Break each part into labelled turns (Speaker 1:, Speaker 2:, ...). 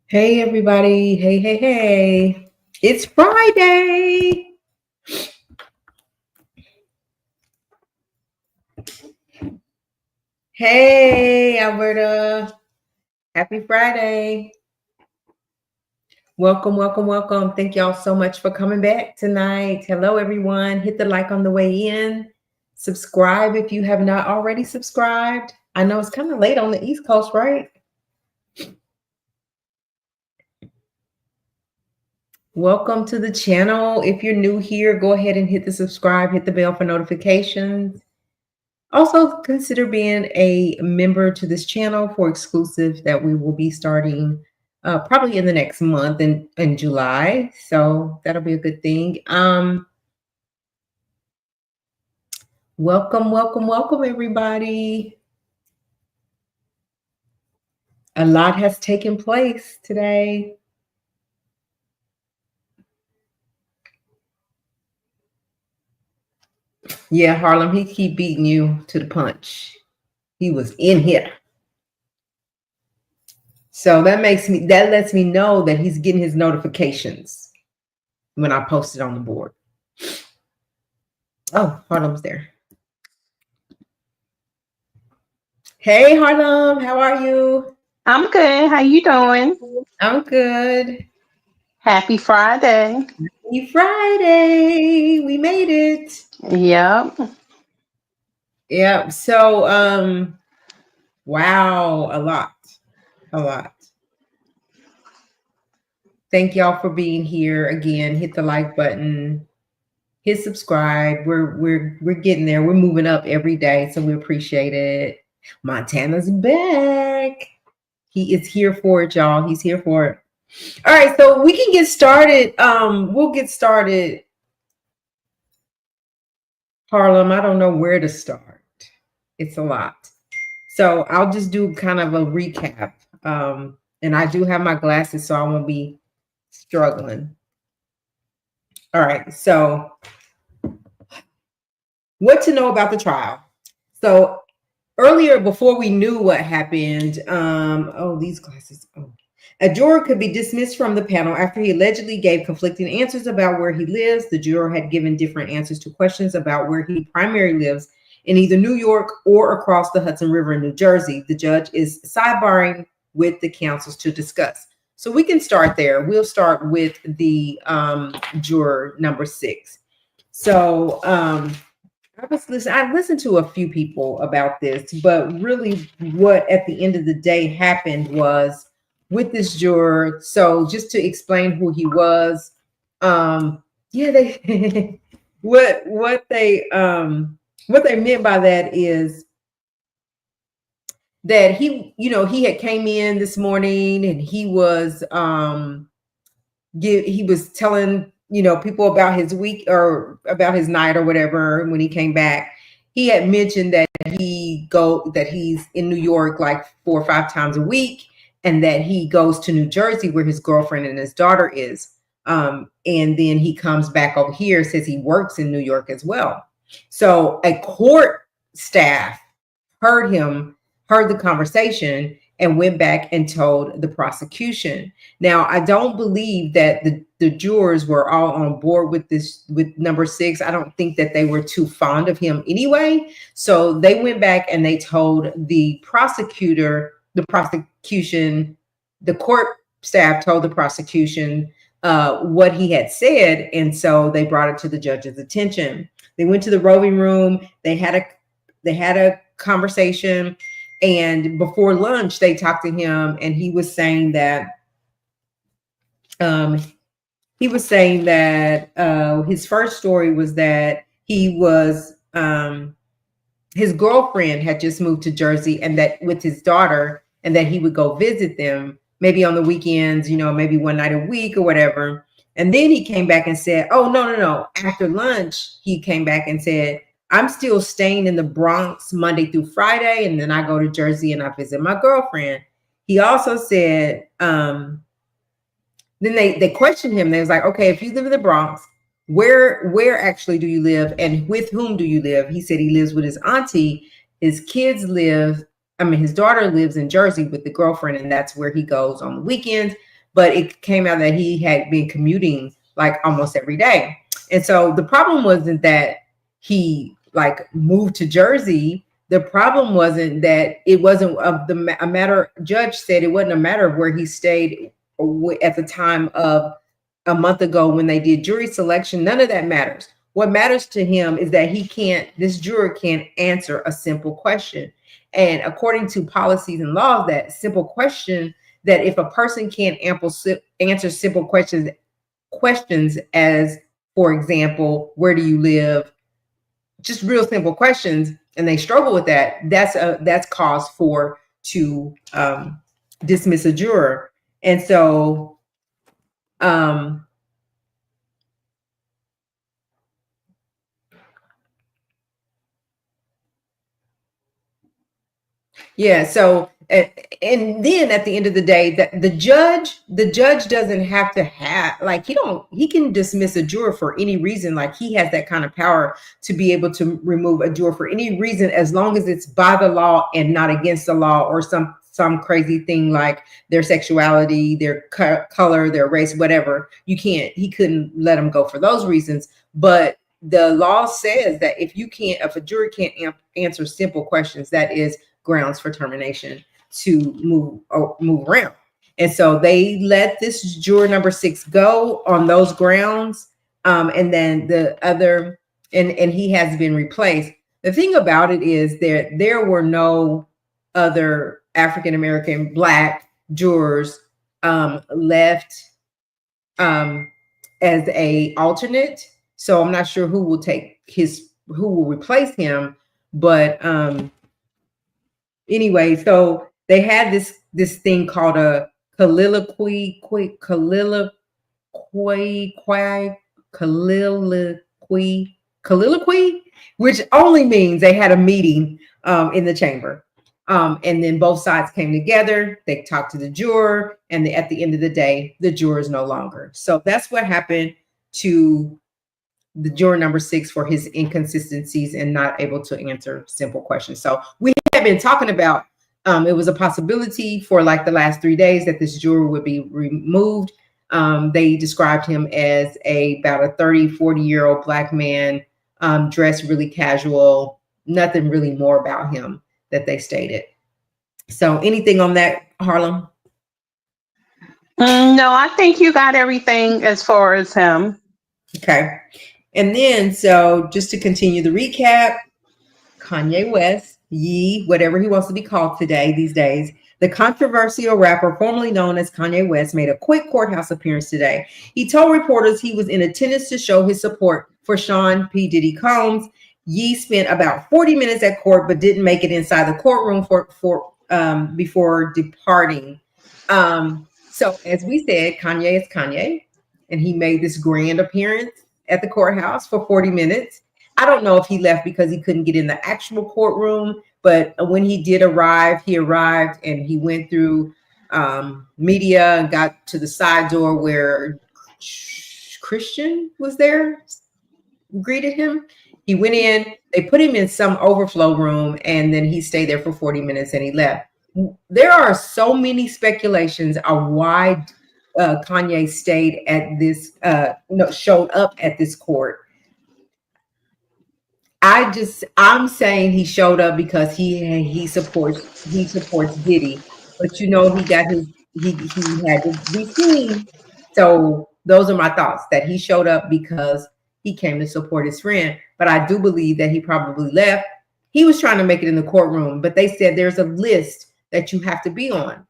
Speaker 1: Hey everybody. Hey, hey, hey. It's Friday. Hey, Alberta. Happy Friday. Welcome, welcome, welcome. Thank y'all so much for coming back tonight. Hello, everyone. Hit the like on the way in. Subscribe if you have not already subscribed. I know it's kind of late on the East Coast, right? Welcome to the channel. If you're new here, go ahead and hit the subscribe, hit the bell for notifications. Also, consider being a member to this channel for exclusive that we will be starting probably in the next month in July. So that'll be a good thing. Welcome, welcome, welcome, everybody. A lot has taken place today. Yeah, Harlem, he keep beating you to the punch. He was in here. So that lets me know that he's getting his notifications when I post it on the board. Oh, Harlem's there. Hey Harlem, how are you?
Speaker 2: I'm good. How you doing?
Speaker 1: I'm good.
Speaker 2: Happy Friday.
Speaker 1: Happy Friday. We made it.
Speaker 2: Yep.
Speaker 1: Yep. So wow, a lot. A lot. Thank y'all for being here again. Hit the like button. Hit subscribe. We're getting there. We're moving up every day, so we appreciate it. Montana's back. He is here for it, y'all. He's here for it. All right, so we can get started. We'll get started. Harlem, I don't know where to start. It's a lot. So I'll just do kind of a recap. And I do have my glasses, so I won't be struggling. All right, so what to know about the trial. So earlier, before we knew what happened, these glasses. Oh. A juror could be dismissed from the panel after he allegedly gave conflicting answers about where he lives. The juror had given different answers to questions about where he primarily lives in either New York or across the Hudson River in New Jersey. The judge is sidebarring with the counsels to discuss. So we can start there. We'll start with the juror number 6. So I listened to a few people about this, but really what at the end of the day happened was with this juror. So just to explain who he was, they what they meant by that is that he had came in this morning and he was telling people about his week or about his night or whatever. When he came back, he had mentioned that he's in New York like 4 or 5 times a week, and that he goes to New Jersey where his girlfriend and his daughter is. And then he comes back over here, says he works in New York as well. So a court staff heard the conversation and went back and told the prosecution. Now, I don't believe that the jurors were all on board with this, with number 6. I don't think that they were too fond of him anyway. So they went back and they told the prosecution, the court staff told the prosecution what he had said. And so they brought it to the judge's attention. They went to the roving room. They had a conversation. And before lunch, they talked to him, and he was saying that his first story was that he was his girlfriend had just moved to Jersey, and that with his daughter, and that he would go visit them maybe on the weekends, maybe one night a week or whatever. And then he came back and said, "Oh, no. After lunch, he came back and said, I'm still staying in the Bronx Monday through Friday, and then I go to Jersey and I visit my girlfriend." He also said, then they questioned him. They was like, "Okay, if you live in the Bronx, where actually do you live, and with whom do you live?" He said he lives with his auntie. His daughter lives in Jersey with the girlfriend, and that's where he goes on the weekends. but it came out that he had been commuting like almost every day. And so the problem wasn't that he like moved to Jersey. The problem wasn't that it wasn't of the a matter. Judge said it wasn't a matter of where he stayed at the time of a month ago when they did jury selection. None of that matters. What matters to him is that this juror can't answer a simple question. And according to policies and laws, that simple question, that if a person can't answer simple questions as, for example, where do you live? Just real simple questions, and they struggle with that. That's cause for to dismiss a juror. And so yeah, so and then at the end of the day, that the judge doesn't have to have like he can dismiss a juror for any reason. Like he has that kind of power to be able to remove a juror for any reason as long as it's by the law and not against the law or some crazy thing like their sexuality, their color, their race, whatever. He couldn't let them go for those reasons. But the law says that if a jury can't answer simple questions, that is grounds for termination to move around. And so they let this juror number 6 go on those grounds. And then the other, and he has been replaced. The thing about it is there were no other African American Black jurors left as a alternate. So I'm not sure who will replace him. But anyway, so they had this thing called a colloquy, which only means they had a meeting in the chamber. And then both sides came together, they talked to the juror, and at the end of the day, the juror is no longer. So that's what happened to the juror number 6 for his inconsistencies and not able to answer simple questions. So we have been talking about it was a possibility for like the last 3 days that this juror would be removed. They described him as about a 30-40-year-old Black man, dressed really casual, nothing really more about him that they stated. So anything on that, Harlem?
Speaker 2: No, I think you got everything as far as him.
Speaker 1: Okay. And then, so just to continue the recap, Kanye West, Ye, whatever he wants to be called these days, the controversial rapper formerly known as Kanye West made a quick courthouse appearance today. He told reporters he was in attendance to show his support for Sean P. Diddy Combs. Ye spent about 40 minutes at court, but didn't make it inside the courtroom before departing. So as we said, Kanye is Kanye, and he made this grand appearance at the courthouse for 40 minutes. I don't know if he left because he couldn't get in the actual courtroom, but when he did arrive, he arrived and he went through media and got to the side door where Christian was there, greeted him. He went in, they put him in some overflow room, and then he stayed there for 40 minutes and he left. There are so many speculations of why Kanye stayed at this, showed up at this court. I'm saying he showed up because he supports Diddy, but he had to be seen. So those are my thoughts, that he showed up because he came to support his friend. But I do believe that he probably left. He was trying to make it in the courtroom, but they said there's a list that you have to be on.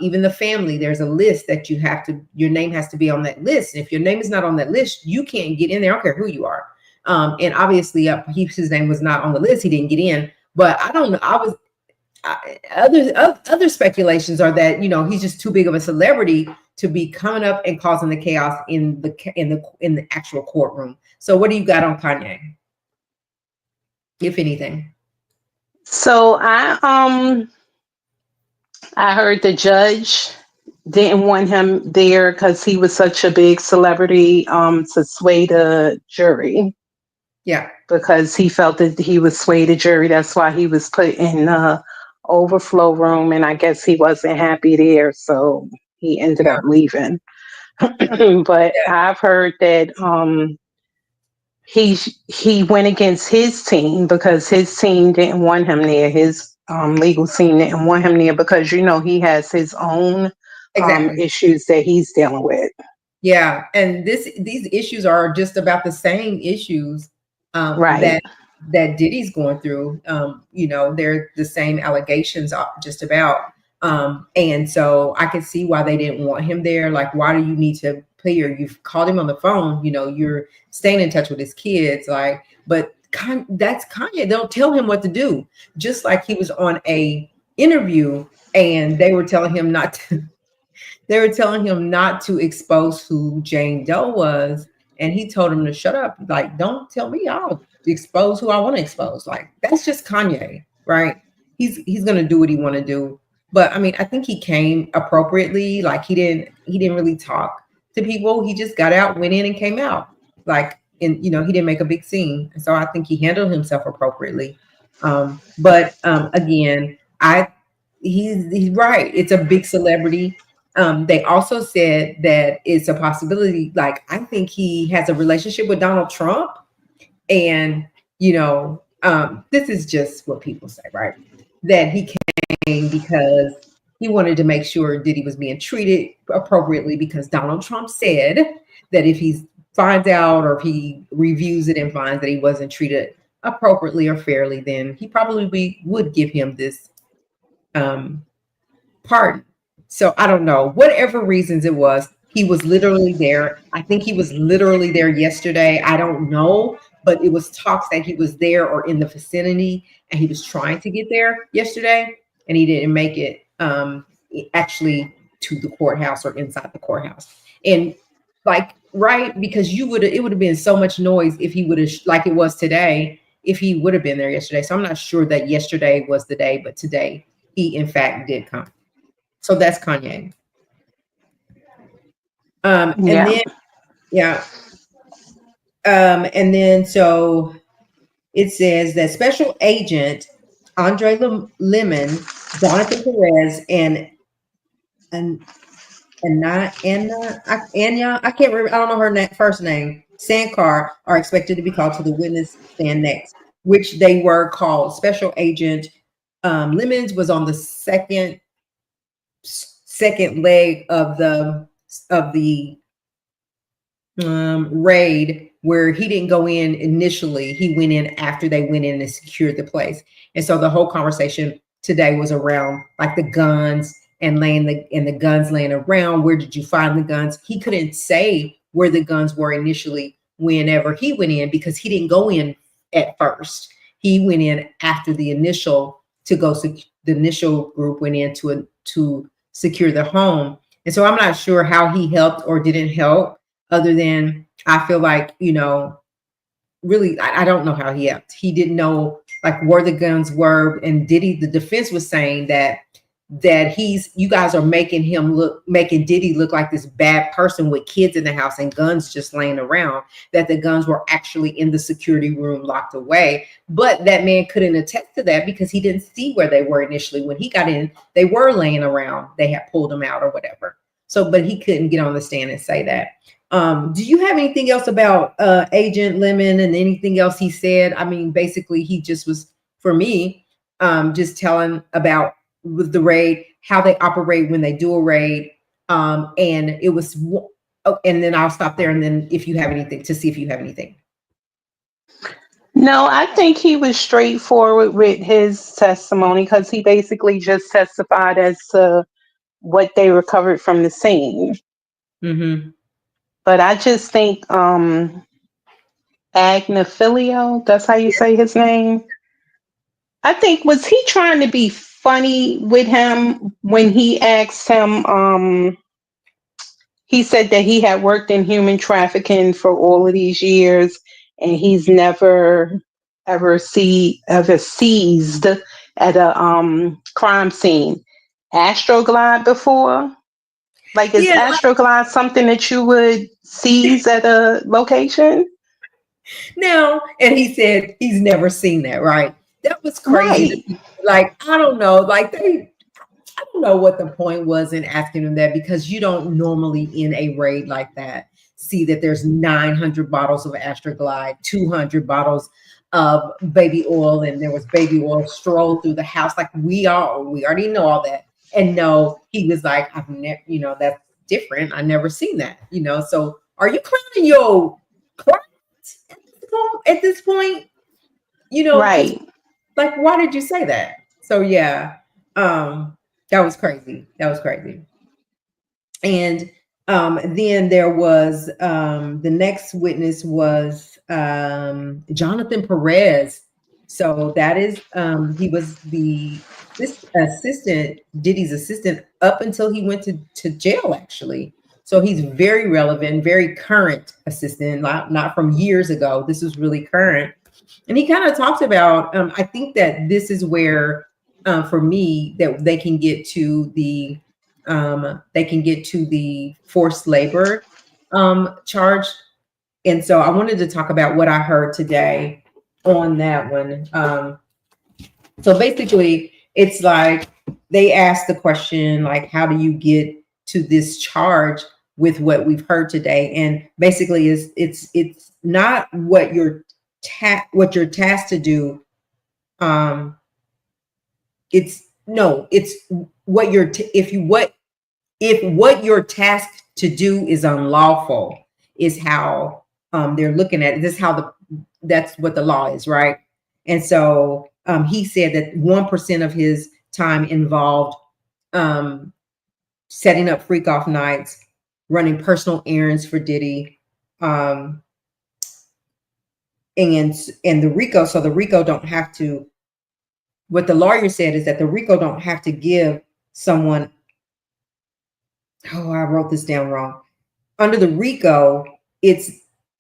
Speaker 1: Even the family, there's a list that your name has to be on that list. And if your name is not on that list, you can't get in there. I don't care who you are. And obviously his name was not on the list. He didn't get in, but I don't know. Other speculations are that, he's just too big of a celebrity to be coming up and causing the chaos in the actual courtroom. So what do you got on Kanye, if anything?
Speaker 2: So I heard the judge didn't want him there because he was such a big celebrity to sway the jury.
Speaker 1: Yeah.
Speaker 2: Because he felt that he would sway the jury. That's why he was put in the overflow room, and I guess he wasn't happy there. So he ended
Speaker 1: Yeah,
Speaker 2: up leaving. But
Speaker 1: yeah,
Speaker 2: I've heard that he went against his team because his team didn't want him there. His legal team didn't want him there because he has his own
Speaker 1: exactly.
Speaker 2: issues that he's dealing with.
Speaker 1: Yeah, and these issues are just about the same issues
Speaker 2: Right.
Speaker 1: that Diddy's going through. They're the same allegations, just about. And so I could see why they didn't want him there. Like, why do you need to play you've called him on the phone? You're staying in touch with his kids. Like, but that's Kanye. They'll tell him what to do. Just like he was on a interview and they were telling him not to. They were telling him not to expose who Jane Doe was, and he told him to shut up. Like, don't tell me. I'll expose who I want to expose. Like, that's just Kanye, right? He's gonna do what he want to do. But I mean, I think he came appropriately. Like, he didn't really talk to people. He just got out, went in, and came out. Like, and he didn't make a big scene. And so I think he handled himself appropriately. But again, I he's right. It's a big celebrity. They also said that it's a possibility. Like, I think he has a relationship with Donald Trump, and this is just what people say, right? That he came because he wanted to make sure Diddy was being treated appropriately because Donald Trump said that if he finds out or if he reviews it and finds that he wasn't treated appropriately or fairly, then he probably would give him this um, pardon. So I don't know. Whatever reasons it was, he was literally there. I think he was literally there yesterday. I don't know, but it was talks that he was there or in the vicinity, and he was trying to get there yesterday, and he didn't make it. Actually, to the courthouse or inside the courthouse, and like, right, because it would have been so much noise if he would have, like it was today, if he would have been there yesterday. So I'm not sure that yesterday was the day, but today he in fact did come. So that's Kanye. And
Speaker 2: Yeah.
Speaker 1: then yeah, and then so it says that Special Agent Andre Lemon, Jonathan Perez, and Anya, I can't remember. I don't know her first name. Sankar are expected to be called to the witness stand next, which they were called. Special Agent Lemons was on the second leg of the raid, where he didn't go in initially. He went in after they went in and secured the place. And so the whole conversation today was around like the guns and the guns laying around. Where did you find the guns? He couldn't say where the guns were initially whenever he went in because he didn't go in at first. He went in after the initial group went in to secure the home. And so I'm not sure how he helped or didn't help, other than I feel like, really, I don't know how he didn't know like where the guns were. And Diddy, the defense was saying that you guys are making Diddy look like this bad person with kids in the house and guns just laying around, that the guns were actually in the security room locked away. But that man couldn't attest to that because he didn't see where they were initially. When he got in, they were laying around. They had pulled them out or whatever. So, but he couldn't get on the stand and say that. Do you have anything else about Agent Lemon and anything else he said? I mean, basically, he just was, for me, just telling about with the raid, how they operate when they do a raid. And it was, oh, and then I'll stop there. And then if you have anything, to see if you have anything.
Speaker 2: No, I think he was straightforward with his testimony because he basically just testified as to what they recovered from the scene.
Speaker 1: Mm-hmm.
Speaker 2: But I just think Agnafilio, that's how you say his name. I think, was he trying to be funny with him when he asked him, he said that he had worked in human trafficking for all of these years and he's never ever seized at a crime scene. Astroglide before? Like, is
Speaker 1: Yeah.
Speaker 2: Astroglide something that you would seize at a location?
Speaker 1: Now, and he said he's never seen that. Right? That was crazy.
Speaker 2: Right.
Speaker 1: Like, I don't know. Like, I don't know what the point was in asking him that, because you don't normally in a raid like that see that there's 900 bottles of Astroglide, 200 bottles of baby oil, and there was baby oil strolled through the house. Like we already know all that. And no, he was like, I've never, that's different. I never seen that, So are you clowning your clients at this point? Because
Speaker 2: Right.
Speaker 1: like, why did you say that? So yeah, that was crazy. That was crazy. And then there was the next witness was Jonathan Perez. So that is he was the assistant, Diddy's assistant, up until he went to jail, actually. So he's very relevant, very current assistant, not from years ago. This is really current. And he kind of talks about, I think that this is where, for me, that they can get to the forced labor charge. And so I wanted to talk about what I heard today on that one. So basically, it's like they asked the question, like, how do you get to this charge with what we've heard today? And basically, it's not what what you're tasked to do. It's no, it's what you're if what you're tasked to do is unlawful, is how they're looking at it. This is how that's what the law is, right? And so he said that 1% of his time involved setting up freak off nights, running personal errands for Diddy, um, and the RICO. So the RICO don't have to. What the lawyer said is that the RICO don't have to give someone. Oh, I wrote this down wrong. Under the RICO, it's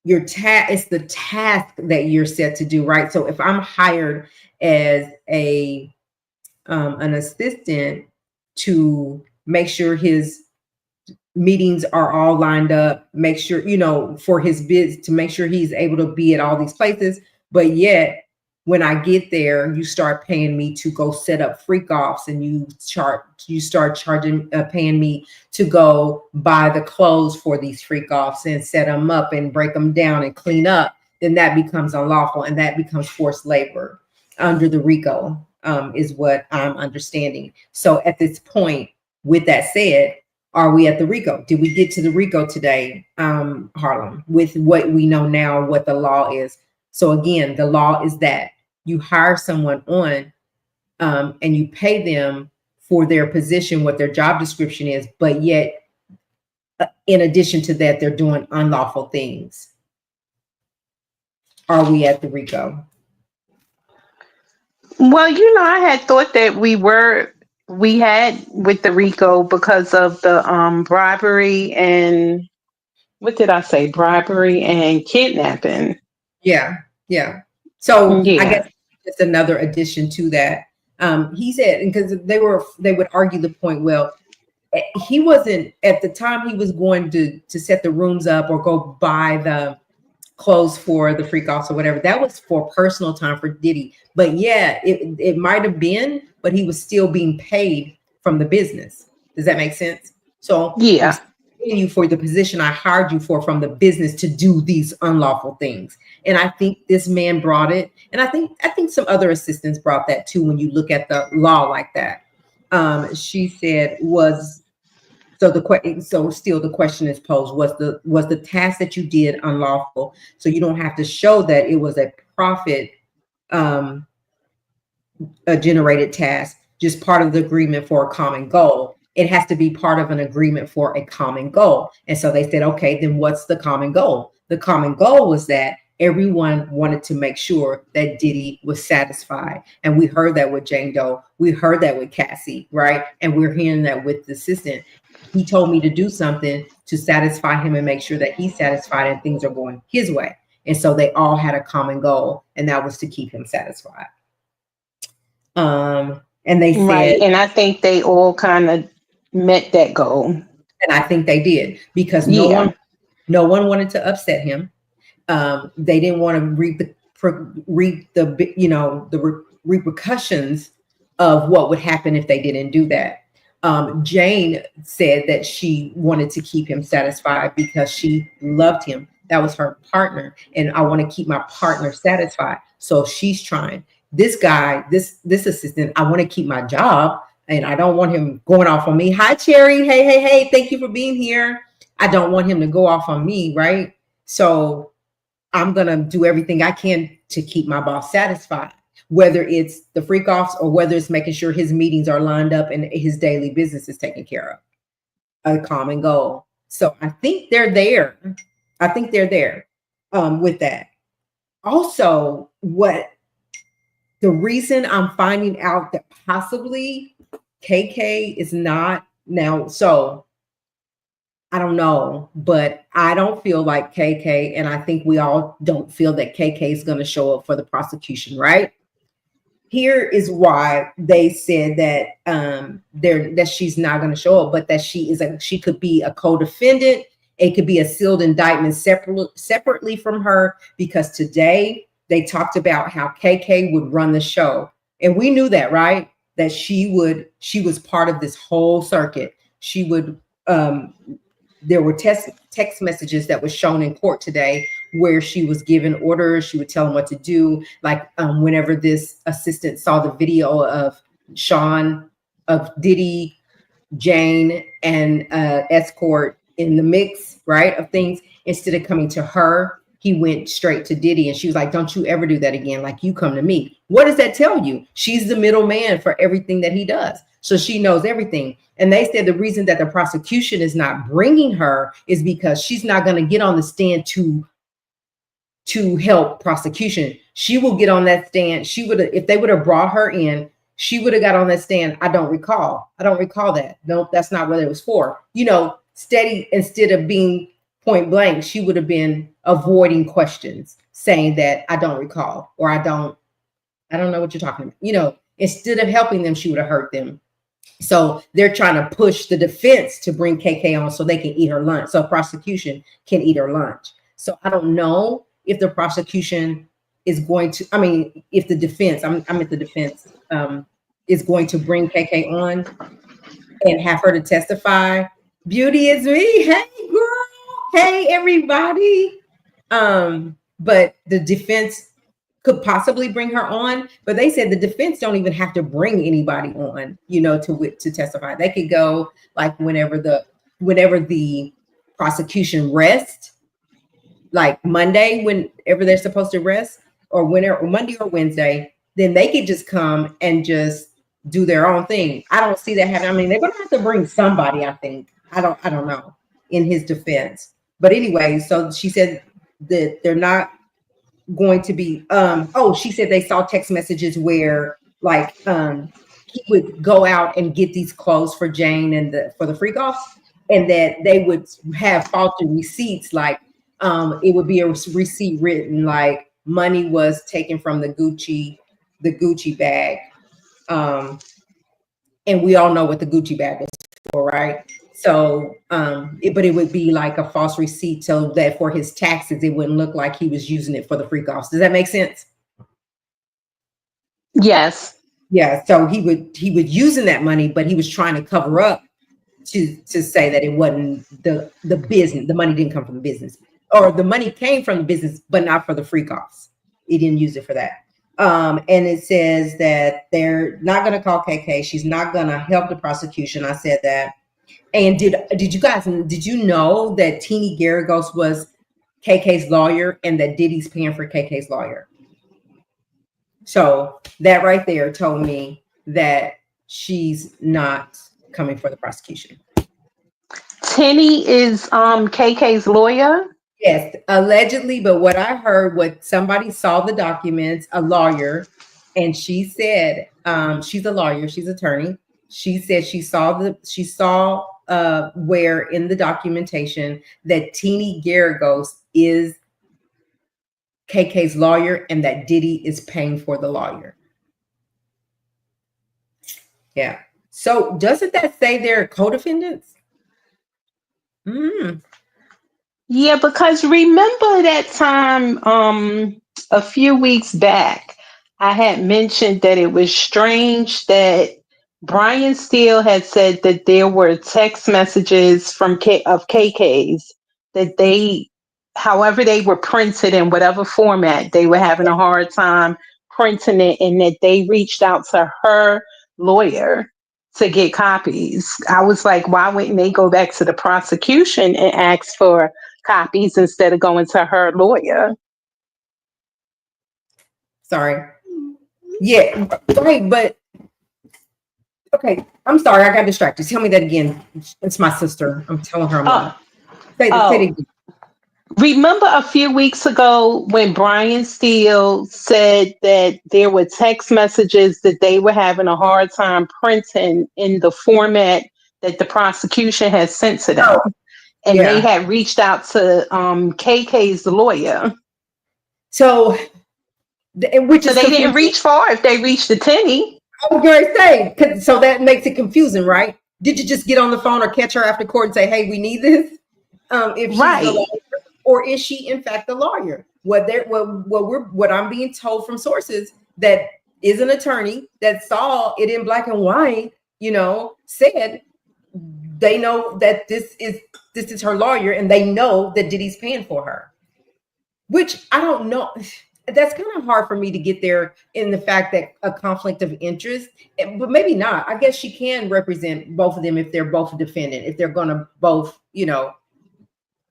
Speaker 1: it's the task that you're set to do, right? So if I'm hired as an assistant to make sure his meetings are all lined up, make sure, for his bids, to make sure he's able to be at all these places, but yet when I get there, you start paying me to go set up freak offs, and you start charging, paying me to go buy the clothes for these freak offs and set them up and break them down and clean up, then that becomes unlawful, and that becomes forced labor under the RICO, is what I'm understanding. So at this point, with that said, are we at the RICO? Did we get to the RICO today, Harlem, with what we know now, what the law is? So again, the law is that you hire someone on and you pay them for their position, what their job description is, but yet in addition to that, they're doing unlawful things. Are we at the RICO?
Speaker 2: Well, I had thought that we had with the RICO because of the bribery and what did I say? Bribery and kidnapping.
Speaker 1: Yeah, yeah. So I
Speaker 2: Yeah.
Speaker 1: guess just another addition to that. He said, because they would argue the point, well, he wasn't at the time he was going to set the rooms up or go buy the clothes for the freak offs or whatever. That was for personal time for Diddy. But yeah, it might have been, but he was still being paid from the business. Does that make sense? So I'm
Speaker 2: Yeah.
Speaker 1: paying you for the position I hired you for from the business to do these unlawful things. And I think this man brought it. And I think some other assistants brought that too when you look at the law like that. She said was so still the question is posed, was the task that you did unlawful? So you don't have to show that it was a profit um a generated task, just part of the agreement for a common goal. It has to be part of an agreement for a common goal. And so they said, okay, then what's the common goal? The common goal was that everyone wanted to make sure that Diddy was satisfied. And we heard that with Jane Doe. We heard that with Cassie, right? And we're hearing that with the assistant. He told me to do something to satisfy him and make sure that he's satisfied and things are going his way. And so they all had a common goal, and that was to keep him satisfied. And they
Speaker 2: Right.
Speaker 1: said,
Speaker 2: And I think they all kind of met that goal.
Speaker 1: and I think they did, because
Speaker 2: Yeah.
Speaker 1: no one wanted to upset him. They didn't want to reap the repercussions of what would happen if they didn't do that. Jane said that she wanted to keep him satisfied because she loved him. That was her partner, and I want to keep my partner satisfied. So she's trying. This guy, this assistant, I want to keep my job, and I don't want him going off on me. Hi, Cherry. Hey, hey, hey. Thank you for being here. I don't want him to go off on me, right? So I'm gonna do everything I can to keep my boss satisfied, whether it's the freak offs or whether it's making sure his meetings are lined up and his daily business is taken care of, a common goal. So I think they're there. I think they're there with that. Also, what the reason I'm finding out that possibly KK is not now, so I don't know, but I don't feel like KK, and I think we all don't feel that KK is going to show up for the prosecution, right? Here is why they said that that she's not going to show up, but that she could be a co-defendant. It could be a sealed indictment separately from her, because today they talked about how KK would run the show, and we knew that, right? That she was part of this whole circuit. She would there were text messages that was shown in court today where she was given orders. She would tell them what to do. Like whenever this assistant saw the video of Sean, of Diddy, Jane, and escort in the mix, right, of things, instead of coming to her, he went straight to Diddy, and she was like, don't you ever do that again. Like, you come to me. What does that tell you? She's the middleman for everything that he does. So she knows everything. And they said the reason that the prosecution is not bringing her is because she's not going to get on the stand to help prosecution. She will get on that stand. She would, if they would have brought her in, she would have got on that stand. I don't recall that. No, that's not what it was for. Steady, instead of being point blank, she would have been avoiding questions, saying that I don't recall, or I don't know what you're talking about. Instead of helping them, she would have hurt them. So they're trying to push the defense to bring KK on so they can eat her lunch. So prosecution can eat her lunch. So I don't know if the prosecution is going to, if the defense, I'm at the defense, is going to bring KK on and have her to testify. Beauty is me. Hey, girl. Hey, everybody. But the defense could possibly bring her on, but they said the defense don't even have to bring anybody on, to testify. They could go like whenever the prosecution rests, like Monday, whenever they're supposed to rest, or whenever, Monday or Wednesday, then they could just come and just do their own thing. I don't see that happening. They're gonna have to bring somebody, I think. I don't know, in his defense. But anyway, so she said that they're not going to be she said they saw text messages where like he would go out and get these clothes for Jane and for the freak offs, and that they would have faulty receipts, like it would be a receipt written like money was taken from the Gucci bag, and we all know what the Gucci bag is for, right? So, but it would be like a false receipt so that for his taxes, it wouldn't look like he was using it for the freak offs. Does that make sense?
Speaker 2: Yes.
Speaker 1: Yeah. So he would using that money, but he was trying to cover up to say that it wasn't the business. The money didn't come from the business, or the money came from the business, but not for the freak offs. He didn't use it for that. And it says that they're not going to call KK. She's not going to help the prosecution. I said that. And did you know that Teeny Garagos was KK's lawyer, and that Diddy's paying for KK's lawyer? So that right there told me that she's not coming for the prosecution.
Speaker 2: Teeny is KK's lawyer?
Speaker 1: Yes, allegedly. But what I heard, what somebody saw the documents, a lawyer, and she said, she's a lawyer, she's an attorney. She said she saw where in the documentation that Teeny Garagos is KK's lawyer, and that Diddy is paying for the lawyer. Yeah. So doesn't that say they're co-defendants?
Speaker 2: Yeah, because remember that time a few weeks back, I had mentioned that it was strange that Brian Steele had said that there were text messages from of KK's that they, however they were printed in whatever format, they were having a hard time printing it, and that they reached out to her lawyer to get copies. I was like, why wouldn't they go back to the prosecution and ask for copies instead of going to her lawyer?
Speaker 1: Sorry. Yeah, right, but okay. I'm sorry, I got distracted. Tell me that again. It's my sister. I'm telling her I'm lying. Say it again.
Speaker 2: Remember a few weeks ago when Brian Steele said that there were text messages that they were having a hard time printing in the format that the prosecution had sent to them? And they had reached out to KK's lawyer.
Speaker 1: So, which is
Speaker 2: they didn't reach far if they reached the Tenny.
Speaker 1: I was going to say, so that makes it confusing, right? Did you just get on the phone or catch her after court and say, hey, we need this? If she's the lawyer, or is she in fact the lawyer? What I'm being told from sources that is an attorney that saw it in black and white, said they know that this is her lawyer, and they know that Diddy's paying for her. Which I don't know. That's kind of hard for me to get there in the fact that a conflict of interest, but maybe not. I guess she can represent both of them if they're both a defendant, if they're going to both,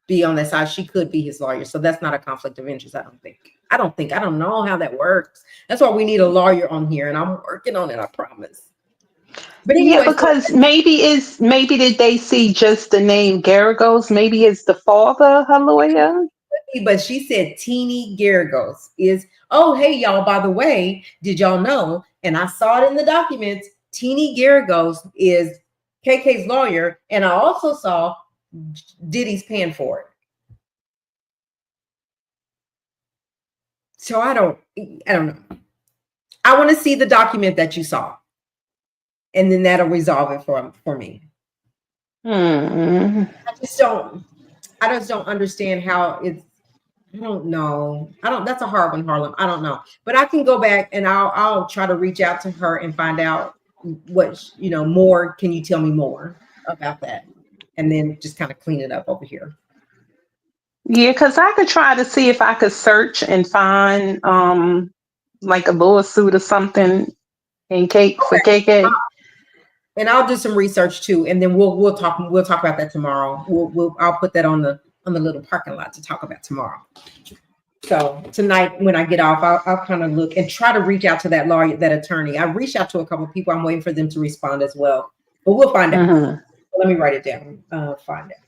Speaker 1: be on that side. She could be his lawyer. So that's not a conflict of interest. I don't know how that works. That's why we need a lawyer on here, and I'm working on it, I promise.
Speaker 2: But anyway, because maybe did they see just the name Garagos? Maybe it's the father, her lawyer.
Speaker 1: But she said Teeny Garagos is, oh, hey, y'all, by the way, did y'all know? And I saw it in the documents. Teeny Garagos is KK's lawyer. And I also saw Diddy's paying for it. So I don't know. I want to see the document that you saw. And then that'll resolve it for me. I just don't understand how it's, I don't know. That's a hard one, Harlem. I don't know. But I can go back and I'll try to reach out to her and find out what, more. Can you tell me more about that? And then just kind of clean it up over here.
Speaker 2: Yeah, because I could try to see if I could search and find like a lawsuit or something for KK.
Speaker 1: And I'll do some research too, and then we'll talk about that tomorrow. I'll put that on the little parking lot to talk about tomorrow. So tonight when I get off, I'll kind of look and try to reach out to that lawyer, that attorney. I reached out to a couple of people. I'm waiting for them to respond as well, but we'll find out. Let me write it down. Find out.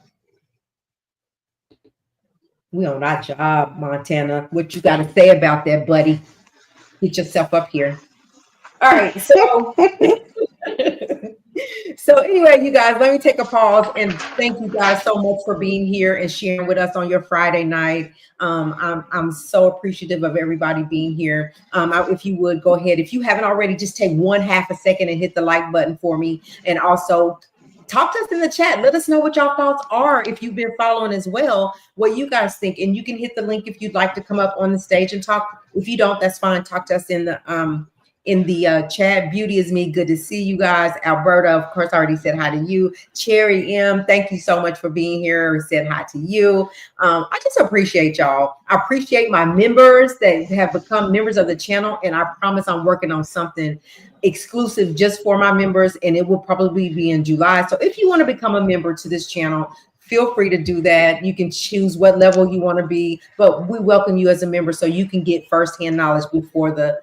Speaker 1: We on our job, Montana. What you got to say about that, buddy? Get yourself up here. All right, so. So anyway, you guys, let me take a pause and thank you guys so much for being here and sharing with us on your Friday night. I'm so appreciative of everybody being here. If you would go ahead, if you haven't already, just take 1/2 a second and hit the like button for me, and also talk to us in the chat. Let us know what y'all thoughts are, if you've been following as well, what you guys think. And you can hit the link if you'd like to come up on the stage and talk. If you don't, that's fine. Talk to us in the chat. Beauty is me. Good to see you guys. Alberta, of course, already said hi to you. Cherry M, thank you so much for being here. Said hi to you. I just appreciate y'all. I appreciate my members that have become members of the channel, and I promise I'm working on something exclusive just for my members, and it will probably be in July. So if you want to become a member to this channel, feel free to do that. You can choose what level you want to be, but we welcome you as a member so you can get firsthand knowledge before the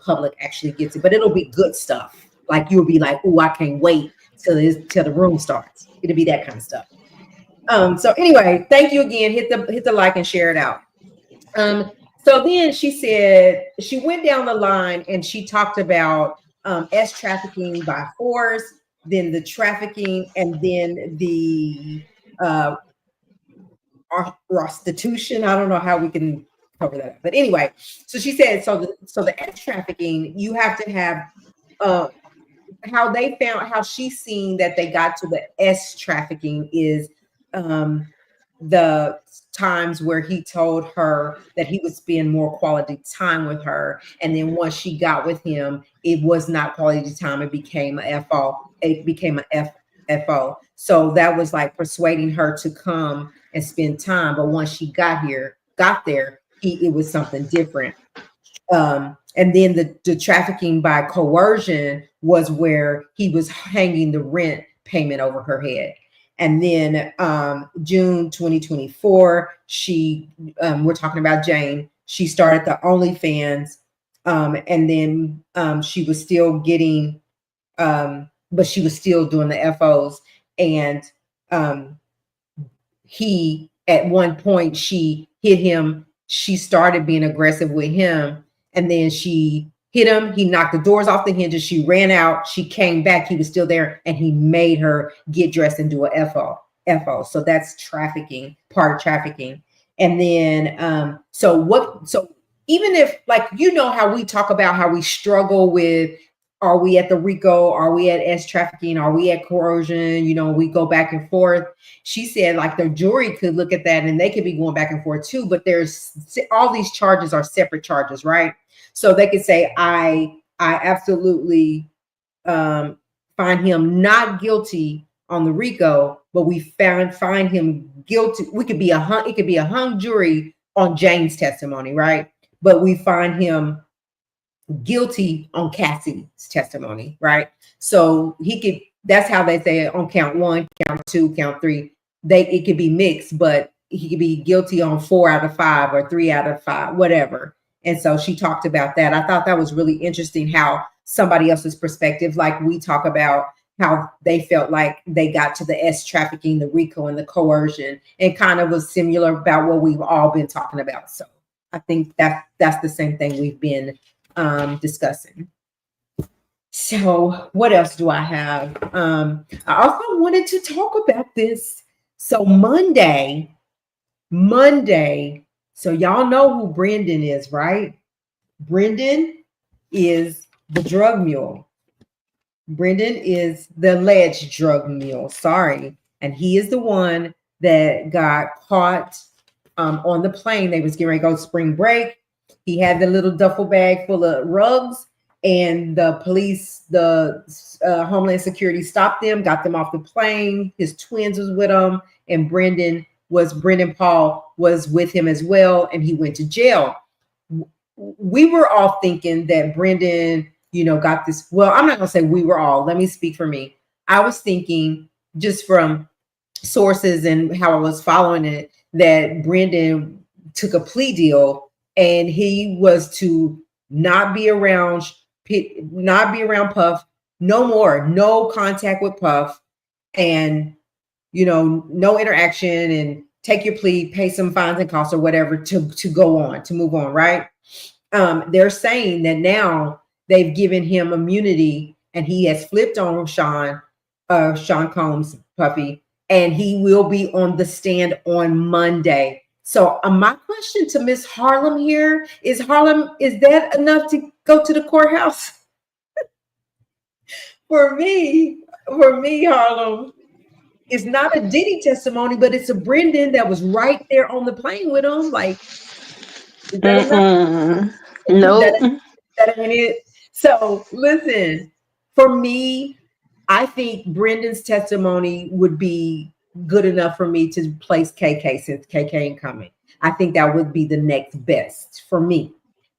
Speaker 1: public actually gets it. But it'll be good stuff. Like you'll be like, oh, I can't wait till the room starts. It'll be that kind of stuff. So anyway, thank you again. Hit the like and share it out. So then she said, she went down the line and she talked about S trafficking by force, then the trafficking, and then the prostitution. I don't know how we can cover that, but anyway, so she said, so the S trafficking, you have to have how she's seen that they got to the S trafficking is the times where he told her that he would spend more quality time with her, and then once she got with him, it was not quality time. It became a FO. It became a FO. So that was like persuading her to come and spend time. But once she got there, it was something different. And then the trafficking by coercion was where he was hanging the rent payment over her head. And then June 2024, we're talking about Jane. She started the OnlyFans, and then she was still getting, but she was still doing the FOs. And um, he, at one point, she hit him. She started being aggressive with him, and then she hit him. He knocked the doors off the hinges. She ran out. She came back. He was still there, and he made her get dressed and do a FO. So that's trafficking, part of trafficking. And then, so even if, like, how we talk about how we struggle with, are we at the RICO? Are we at S trafficking? Are we at coercion? We go back and forth. She said, like, the jury could look at that and they could be going back and forth too, but there's all these charges are separate charges, right? So they could say, I absolutely find him not guilty on the RICO, but we find him guilty. It could be a hung jury on Jane's testimony, right? But we find him guilty on Cassie's testimony, right? So that's how they say it on count 1, count 2, count 3. It could be mixed, but he could be guilty on 4 out of 5 or 3 out of 5, whatever. And so she talked about that. I thought that was really interesting, how somebody else's perspective, like we talk about how they felt like they got to the S trafficking, the RICO, and the coercion, and kind of was similar about what we've all been talking about. So I think that's the same thing we've been discussing. So what else do I have? I also wanted to talk about this. So Monday, so y'all know who Brendan is, right? Brendan is the drug mule. Brendan is the alleged drug mule, sorry. And he is the one that got caught on the plane. They was getting ready to go spring break. He had the little duffel bag full of rugs, and the police, the Homeland Security stopped them, got them off the plane. His twins was with him, and Brendan Paul was with him as well, and he went to jail. We were all thinking that Brendan, got this. Well, I'm not gonna say we were all. Let me speak for me. I was thinking, just from sources and how I was following it, that Brendan took a plea deal, and he was to not be around Puff no more, no contact with Puff, and no interaction, and take your plea, pay some fines and costs or whatever to move on, right? They're saying that now they've given him immunity, and he has flipped on Sean Combs, Puffy, and he will be on the stand on Monday. So my question to Miss Harlem here is, Harlem, is that enough to go to the courthouse? For me, Harlem, it's not a Diddy testimony, but it's a Brendan that was right there on the plane with him. Like, is that enough?
Speaker 2: Nope.
Speaker 1: That ain't it. So listen, for me, I think Brendan's testimony would be good enough for me to place KK, since KK ain't coming. I think that would be the next best for me,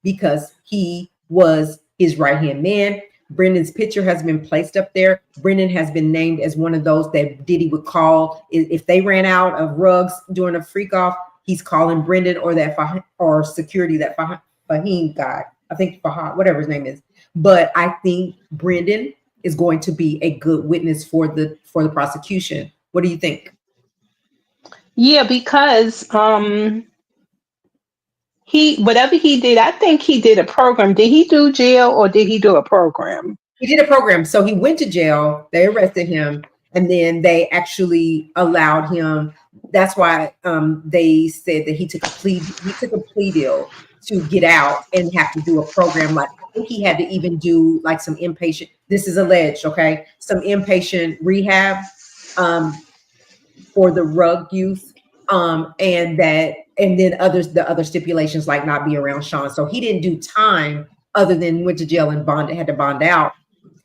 Speaker 1: because he was his right-hand man. Brendan's picture has been placed up there. Brendan has been named as one of those that Diddy would call if they ran out of rugs during a freak off. He's calling Brendan or security, that Fahim guy. I think Fahad, whatever his name is. But I think Brendan is going to be a good witness for the prosecution. What do you think?
Speaker 2: Yeah, because whatever he did, I think he did a program. Did he do jail, or did he do a program?
Speaker 1: He did a program. So he went to jail. They arrested him, and then they actually allowed him. That's why they said that he took a plea deal to get out and have to do a program. Like, I think he had to even do like some inpatient. This is alleged, okay? Some inpatient rehab for the rug use. And then the other stipulations like not be around Sean. So he didn't do time other than went to jail and had to bond out.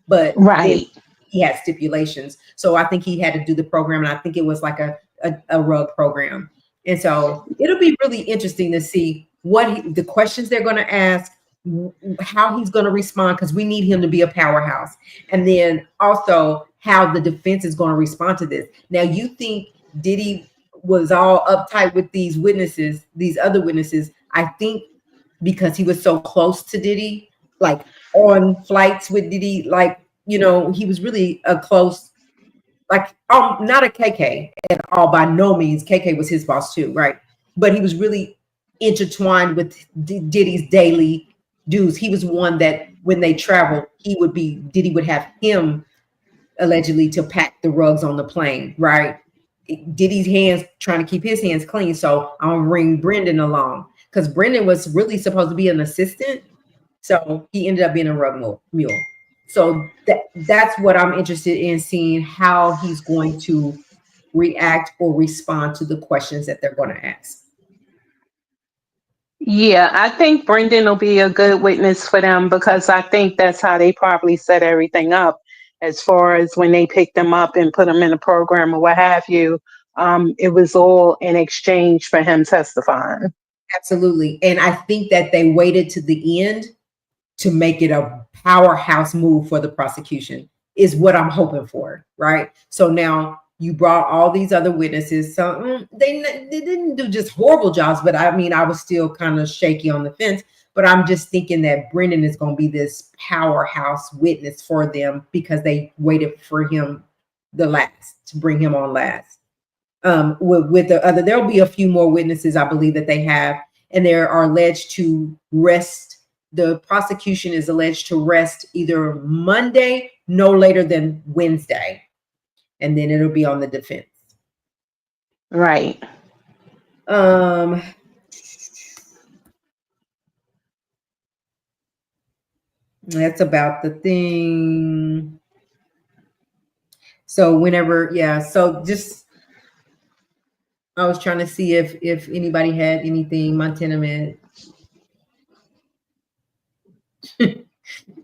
Speaker 1: But then
Speaker 2: Right.
Speaker 1: he had stipulations. So I think he had to do the program, and I think it was like a rug program. And so it'll be really interesting to see the questions they're going to ask, how he's going to respond, because we need him to be a powerhouse. And then also how the defense is going to respond to this. Now, you think Diddy was all uptight with these witnesses, these other witnesses? I think because he was so close to Diddy, like on flights with Diddy, like, he was really a close, like, not a KK at all, by no means. KK was his boss too, right? But he was really intertwined with Diddy's daily dues. He was one that when they traveled, Diddy would have him allegedly to pack the rugs on the plane, right? Diddy's hands trying to keep his hands clean. So I'm gonna bring Brendan along because Brendan was really supposed to be an assistant. So he ended up being a rug mule. So that's what I'm interested in, seeing how he's going to react or respond to the questions that they're going to ask.
Speaker 2: Yeah, I think Brendan will be a good witness for them because I think that's how they probably set everything up as far as when they picked him up and put him in a program or what have you. It was all in exchange for him testifying.
Speaker 1: Absolutely. And I think that they waited to the end to make it a powerhouse move for the prosecution, is what I'm hoping for, right? So now you brought all these other witnesses. So they didn't do just horrible jobs, but I mean, I was still kind of shaky on the fence. But I'm just thinking that Brendan is going to be this powerhouse witness for them because they waited for him to bring him on last. With the other, there'll be a few more witnesses, I believe, that they have, and they are alleged to rest. The prosecution is alleged to rest either Monday, no later than Wednesday, and then it'll be on the defense.
Speaker 2: Right.
Speaker 1: That's about the thing. So whenever, yeah. So just, I was trying to see if anybody had anything. Montana Med.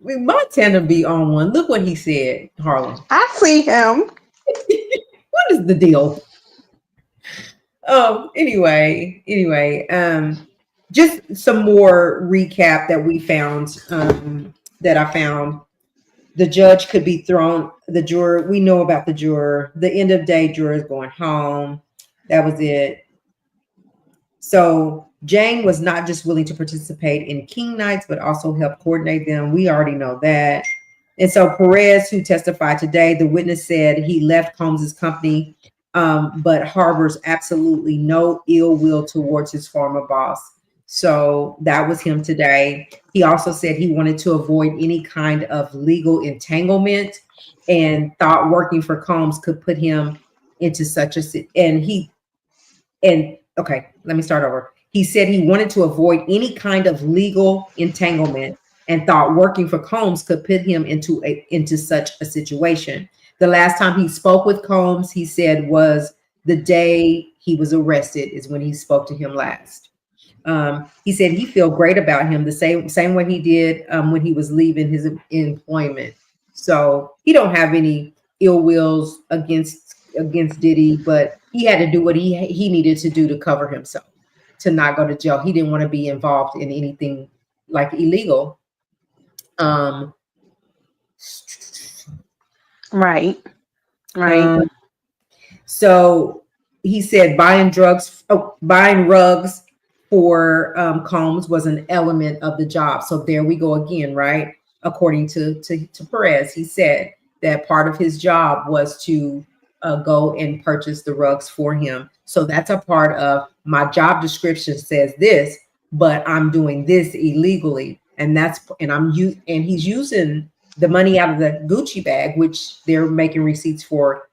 Speaker 1: Montana be on one. Look what he said, Harlem.
Speaker 2: I see him.
Speaker 1: What is the deal? Anyway, just some more recap that we found, that I found. The judge could be thrown, the juror, we know about the juror, the end of day juror is going home. That was it. So Jane was not just willing to participate in King Nights, but also help coordinate them. We already know that. And so Perez, who testified today, the witness said he left Combs's company, but harbors absolutely no ill will towards his former boss. So that was him today. He also said he wanted to avoid any kind of legal entanglement and thought working for Combs could put him into such a, okay, let me start over. He said he wanted to avoid any kind of legal entanglement and thought working for Combs could put him into such a situation. The last time he spoke with Combs, he said, was the day he was arrested, is when he spoke to him last. He said he felt great about him the same way he did when he was leaving his employment. So he don't have any ill wills against Diddy, but he had to do what he needed to do to cover himself, to not go to jail. He didn't want to be involved in anything like illegal.
Speaker 2: Right.
Speaker 1: So he said buying rugs for Combs was an element of the job. So there we go again, right? According to Perez, he said that part of his job was to go and purchase the rugs for him. So that's a part of my job description, says this, but I'm doing this illegally, and he's using the money out of the Gucci bag, which they're making receipts for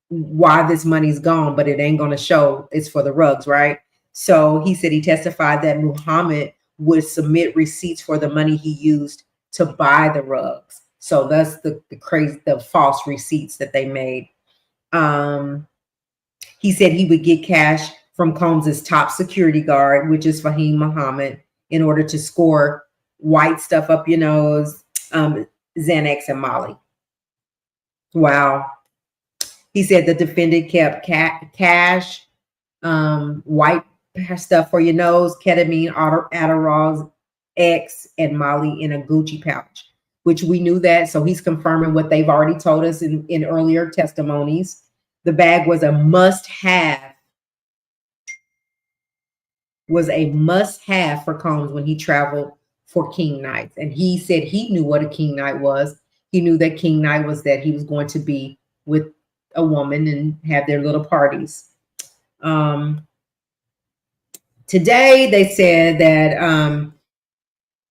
Speaker 1: why this money's gone, but it ain't going to show it's for the rugs, right? So he said he testified that Muhammad would submit receipts for the money he used to buy the rugs. So that's the false receipts that they made. He said he would get cash from Combs's top security guard, which is Fahim Muhammad, in order to score white stuff up your nose, Xanax and Molly. Wow. He said the defendant kept cash, white stuff for your nose, ketamine, Adderall, X, and Molly in a Gucci pouch, which we knew that. So he's confirming what they've already told us in earlier testimonies. The bag was a must-have for Combs when he traveled for King Nights. And he said he knew what a King Night was. He knew that King Night was that he was going to be with a woman and have their little parties. Today, they said that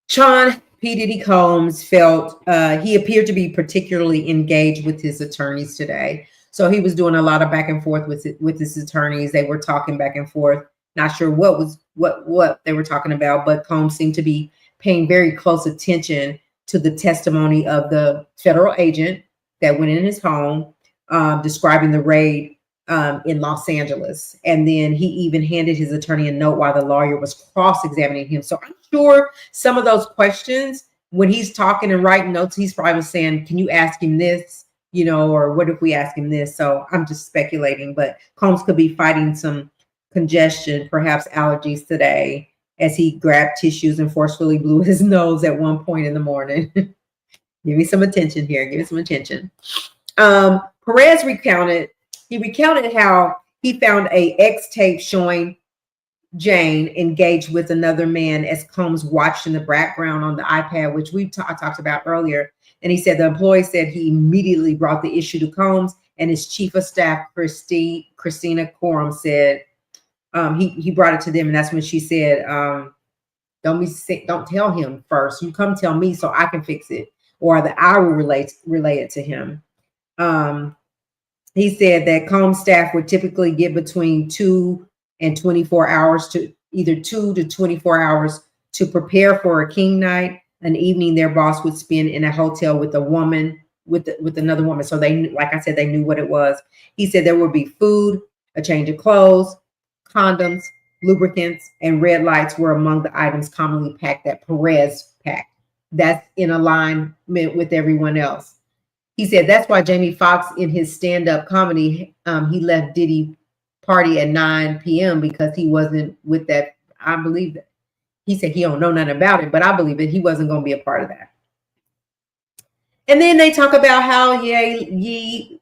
Speaker 1: Sean P. Diddy Combs felt he appeared to be particularly engaged with his attorneys today. So he was doing a lot of back and forth with his attorneys. They were talking back and forth. Not sure what they were talking about, but Combs seemed to be paying very close attention to the testimony of the federal agent that went in his home, describing the raid in Los Angeles. And then he even handed his attorney a note while the lawyer was cross-examining him. So I'm sure some of those questions, when he's talking and writing notes, he's probably saying, can you ask him this? Or what if we ask him this? So I'm just speculating, but Combs could be fighting some congestion, perhaps allergies today, as he grabbed tissues and forcefully blew his nose at one point in the morning. Give me some attention here. Give me some attention. Perez recounted how he found a X tape showing Jane engaged with another man as Combs watched in the background on the iPad, which I talked about earlier. And he said the employee said he immediately brought the issue to Combs, and his chief of staff, Christina Coram, said he brought it to them, and that's when she said, "Don't tell him first. You come tell me so I can fix it, or that I will relay it to him." He said that Combs staff would typically get between 2 and 24 hours to either 2 to 24 hours to prepare for a king night, an evening their boss would spend in a hotel with a woman, with another woman. So they, like I said, they knew what it was. He said there would be food, a change of clothes, condoms, lubricants, and red lights were among the items commonly packed that Perez packed. That's in alignment with everyone else. He said that's why Jamie Foxx in his stand-up comedy, he left Diddy party at 9 p.m. because he wasn't with that. I believe that. He said he don't know nothing about it, but I believe that he wasn't going to be a part of that. And then they talk about how Kanye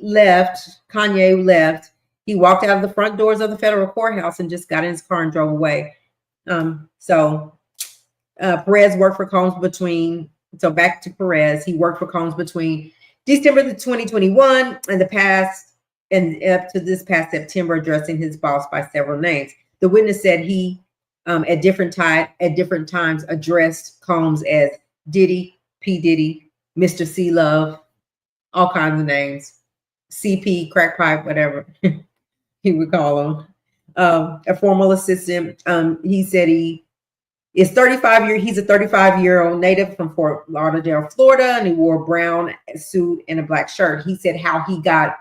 Speaker 1: left. He walked out of the front doors of the federal courthouse and just got in his car and drove away. Perez worked for Combs back to Perez. He worked for Combs between December 2021 and up to this past September, addressing his boss by several names. The witness said he at different times addressed Combs as Diddy, P. Diddy, Mr. C. Love, all kinds of names, CP, crack pipe, whatever he would call him. A formal assistant. He said he is 35 years. He's a 35-year-old native from Fort Lauderdale, Florida, and he wore a brown suit and a black shirt. He said how he got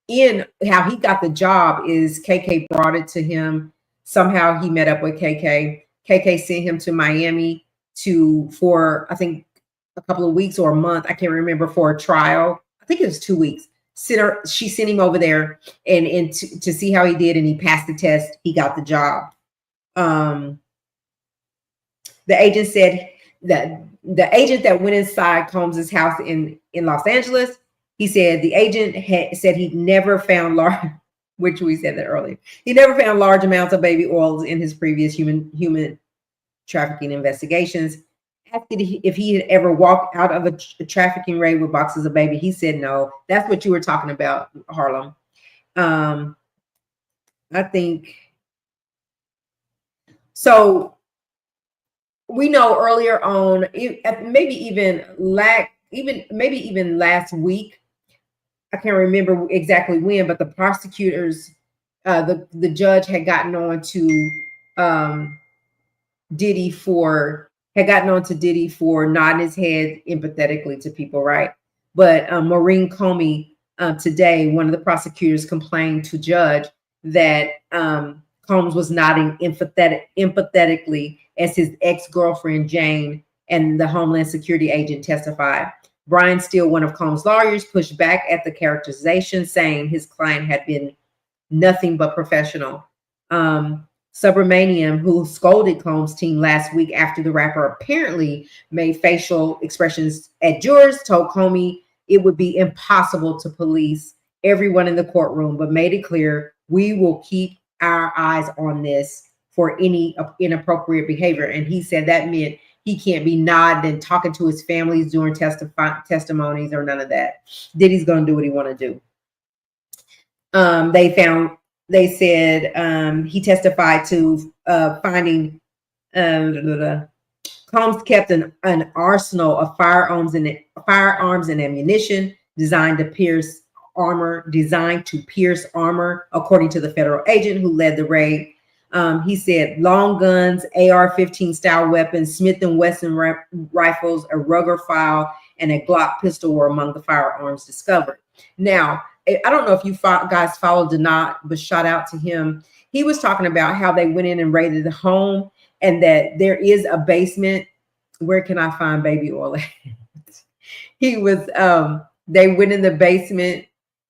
Speaker 1: the job is KK brought it to him. Somehow he met up with KK. KK sent him to Miami for I think a couple of weeks or a month. I can't remember, for a trial. I think it was 2 weeks. She sent him over there and to see how he did, and he passed the test. He got the job. The agent said that the agent that went inside Combs's house in Los Angeles, he said the agent said he'd never found large, which we said that earlier. He never found large amounts of baby oils in his previous human trafficking investigations. Asked if he had ever walked out of a trafficking raid with boxes of baby, he said no. That's what you were talking about, Harlem. I think so. We know earlier on, maybe even last week, I can't remember exactly when, but the prosecutors, the judge had gotten on to Diddy for nodding his head empathetically to people, right? But Maureen Comey today, one of the prosecutors, complained to judge that Combs was nodding empathetically as his ex-girlfriend Jane and the Homeland Security agent testified. Brian Steele, one of Combs' lawyers, pushed back at the characterization, saying his client had been nothing but professional. Subramaniam, who scolded Combs' team last week after the rapper apparently made facial expressions at jurors, told Comey it would be impossible to police everyone in the courtroom, but made it clear we will keep our eyes on this for any inappropriate behavior. And he said that meant he can't be nodding and talking to his families during testimonies or none of that. Diddy's going to do what he want to do. They said he testified to finding Combs kept an arsenal of firearms and ammunition designed to pierce armor, according to the federal agent who led the raid. He said long guns, AR-15 style weapons, Smith & Wesson rifles, a Ruger file, and a Glock pistol were among the firearms discovered. Now, I don't know if you guys followed Dinah, but shout out to him. He was talking about how they went in and raided the home and that there is a basement. Where can I find baby oil? He was, they went in the basement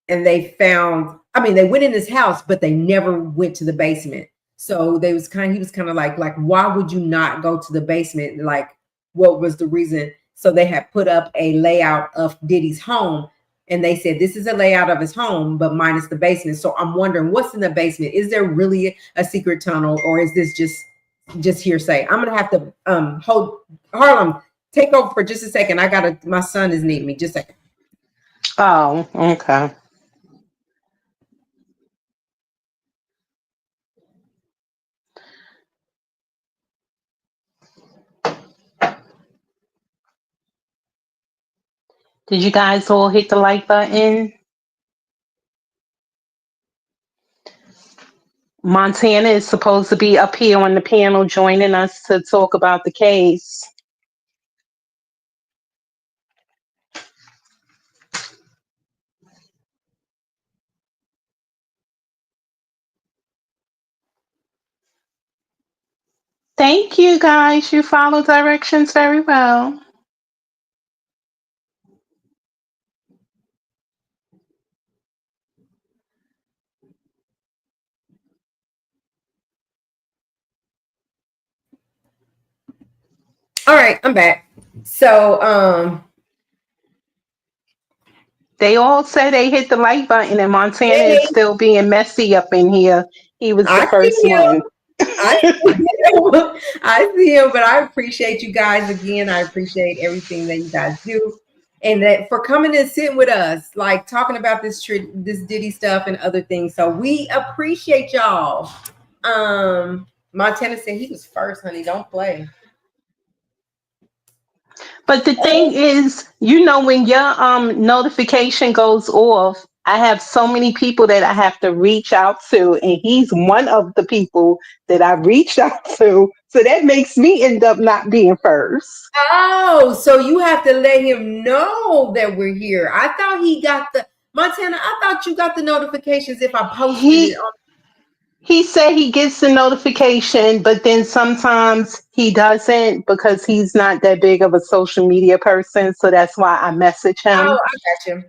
Speaker 1: and they went in his house, but they never went to the basement. So he was kind of like, why would you not go to the basement? Like, what was the reason? So they had put up a layout of Diddy's home. And they said, this is a layout of his home, but minus the basement. So I'm wondering what's in the basement. Is there really a secret tunnel, or is this just hearsay? I'm going to have to hold Harlem, take over for just a second. My son is needing me. Just a second.
Speaker 2: Oh, okay. Did you guys all hit the like button? Montana is supposed to be up here on the panel joining us to talk about the case. Thank you, guys. You follow directions very well.
Speaker 1: All right, I'm back. So
Speaker 2: they all say they hit the like button, and Montana is
Speaker 1: hey,
Speaker 2: still being messy up in here. He was the
Speaker 1: I
Speaker 2: first
Speaker 1: see him.
Speaker 2: one.
Speaker 1: I see him. I see him, but I appreciate you guys again. I appreciate everything that you guys do, and that for coming and sitting with us, like talking about this Diddy stuff and other things. So we appreciate y'all. Montana said he was first, honey. Don't play.
Speaker 2: But the thing is, when your notification goes off, I have so many people that I have to reach out to, and he's one of the people that I reached out to. So that makes me end up not being first.
Speaker 1: Oh, so you have to let him know that we're here. I thought he got the Montana. I thought you got the notifications if I posted it
Speaker 2: He
Speaker 1: on.
Speaker 2: he said he gets the notification, but then sometimes he doesn't because he's not that big of a social media person. So that's why I message
Speaker 1: Oh,
Speaker 2: him.
Speaker 1: I got you.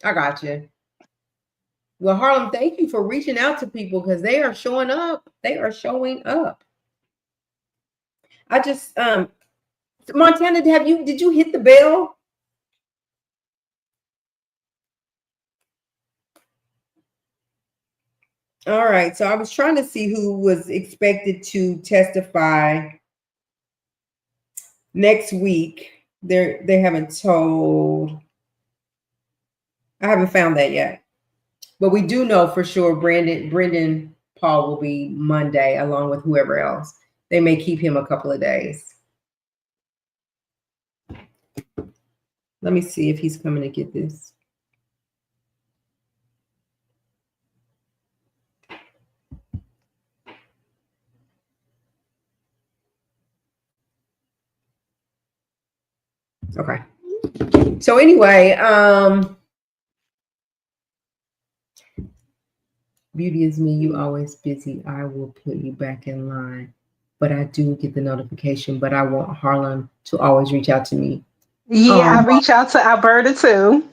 Speaker 1: I got you. Well, Harlem, thank you for reaching out to people because they are showing up. They are showing up. I just Montana, did you hit the bell? All right. So I was trying to see who was expected to testify next week. They haven't told. I haven't found that yet. But we do know for sure Brendan Paul will be Monday along with whoever else. They may keep him a couple of days. Let me see if he's coming to get this. Okay. So anyway, Beauty is me. You always busy. I will put you back in line. But I do get the notification. But I want Harlem to always reach out to me.
Speaker 2: Yeah,
Speaker 1: Oh,
Speaker 2: I reach out to Alberta too.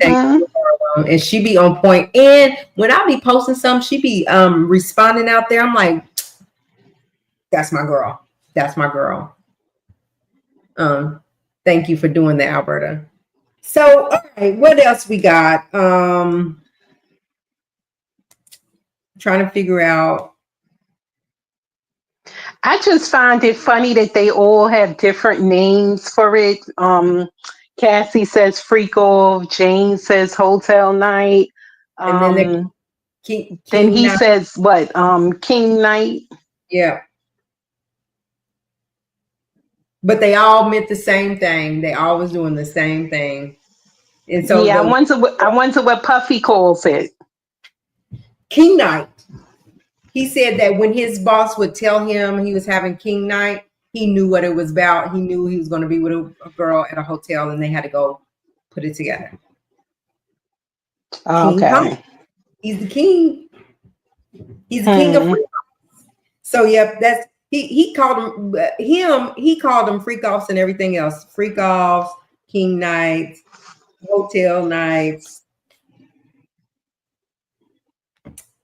Speaker 1: thank you, Harlem. And she be on point. And when I be posting something, she be responding out there. I'm like, that's my girl. That's my girl. Um, thank you for doing that, Alberta. So, all right, what else we got? Trying to figure out.
Speaker 2: I just find it funny that they all have different names for it. Cassie says freak off, Jane says hotel night.
Speaker 1: And then the
Speaker 2: Um, then
Speaker 1: King
Speaker 2: he
Speaker 1: Knight.
Speaker 2: says what? King night.
Speaker 1: Yeah, but they all meant the same thing. They all was doing the same thing. And so
Speaker 2: Yeah,
Speaker 1: the
Speaker 2: I wonder what Puffy calls it.
Speaker 1: King Knight, he said that when his boss would tell him he was having King Night, he knew what it was about. He knew he was going to be with a girl at a hotel, and they had to go put it together. King Kong,
Speaker 2: Okay.
Speaker 1: he's the king. He's the king of
Speaker 2: Hmm.
Speaker 1: free. So yep, that's he called him. He called them freak offs and everything else. Freak offs, King Nights, hotel nights.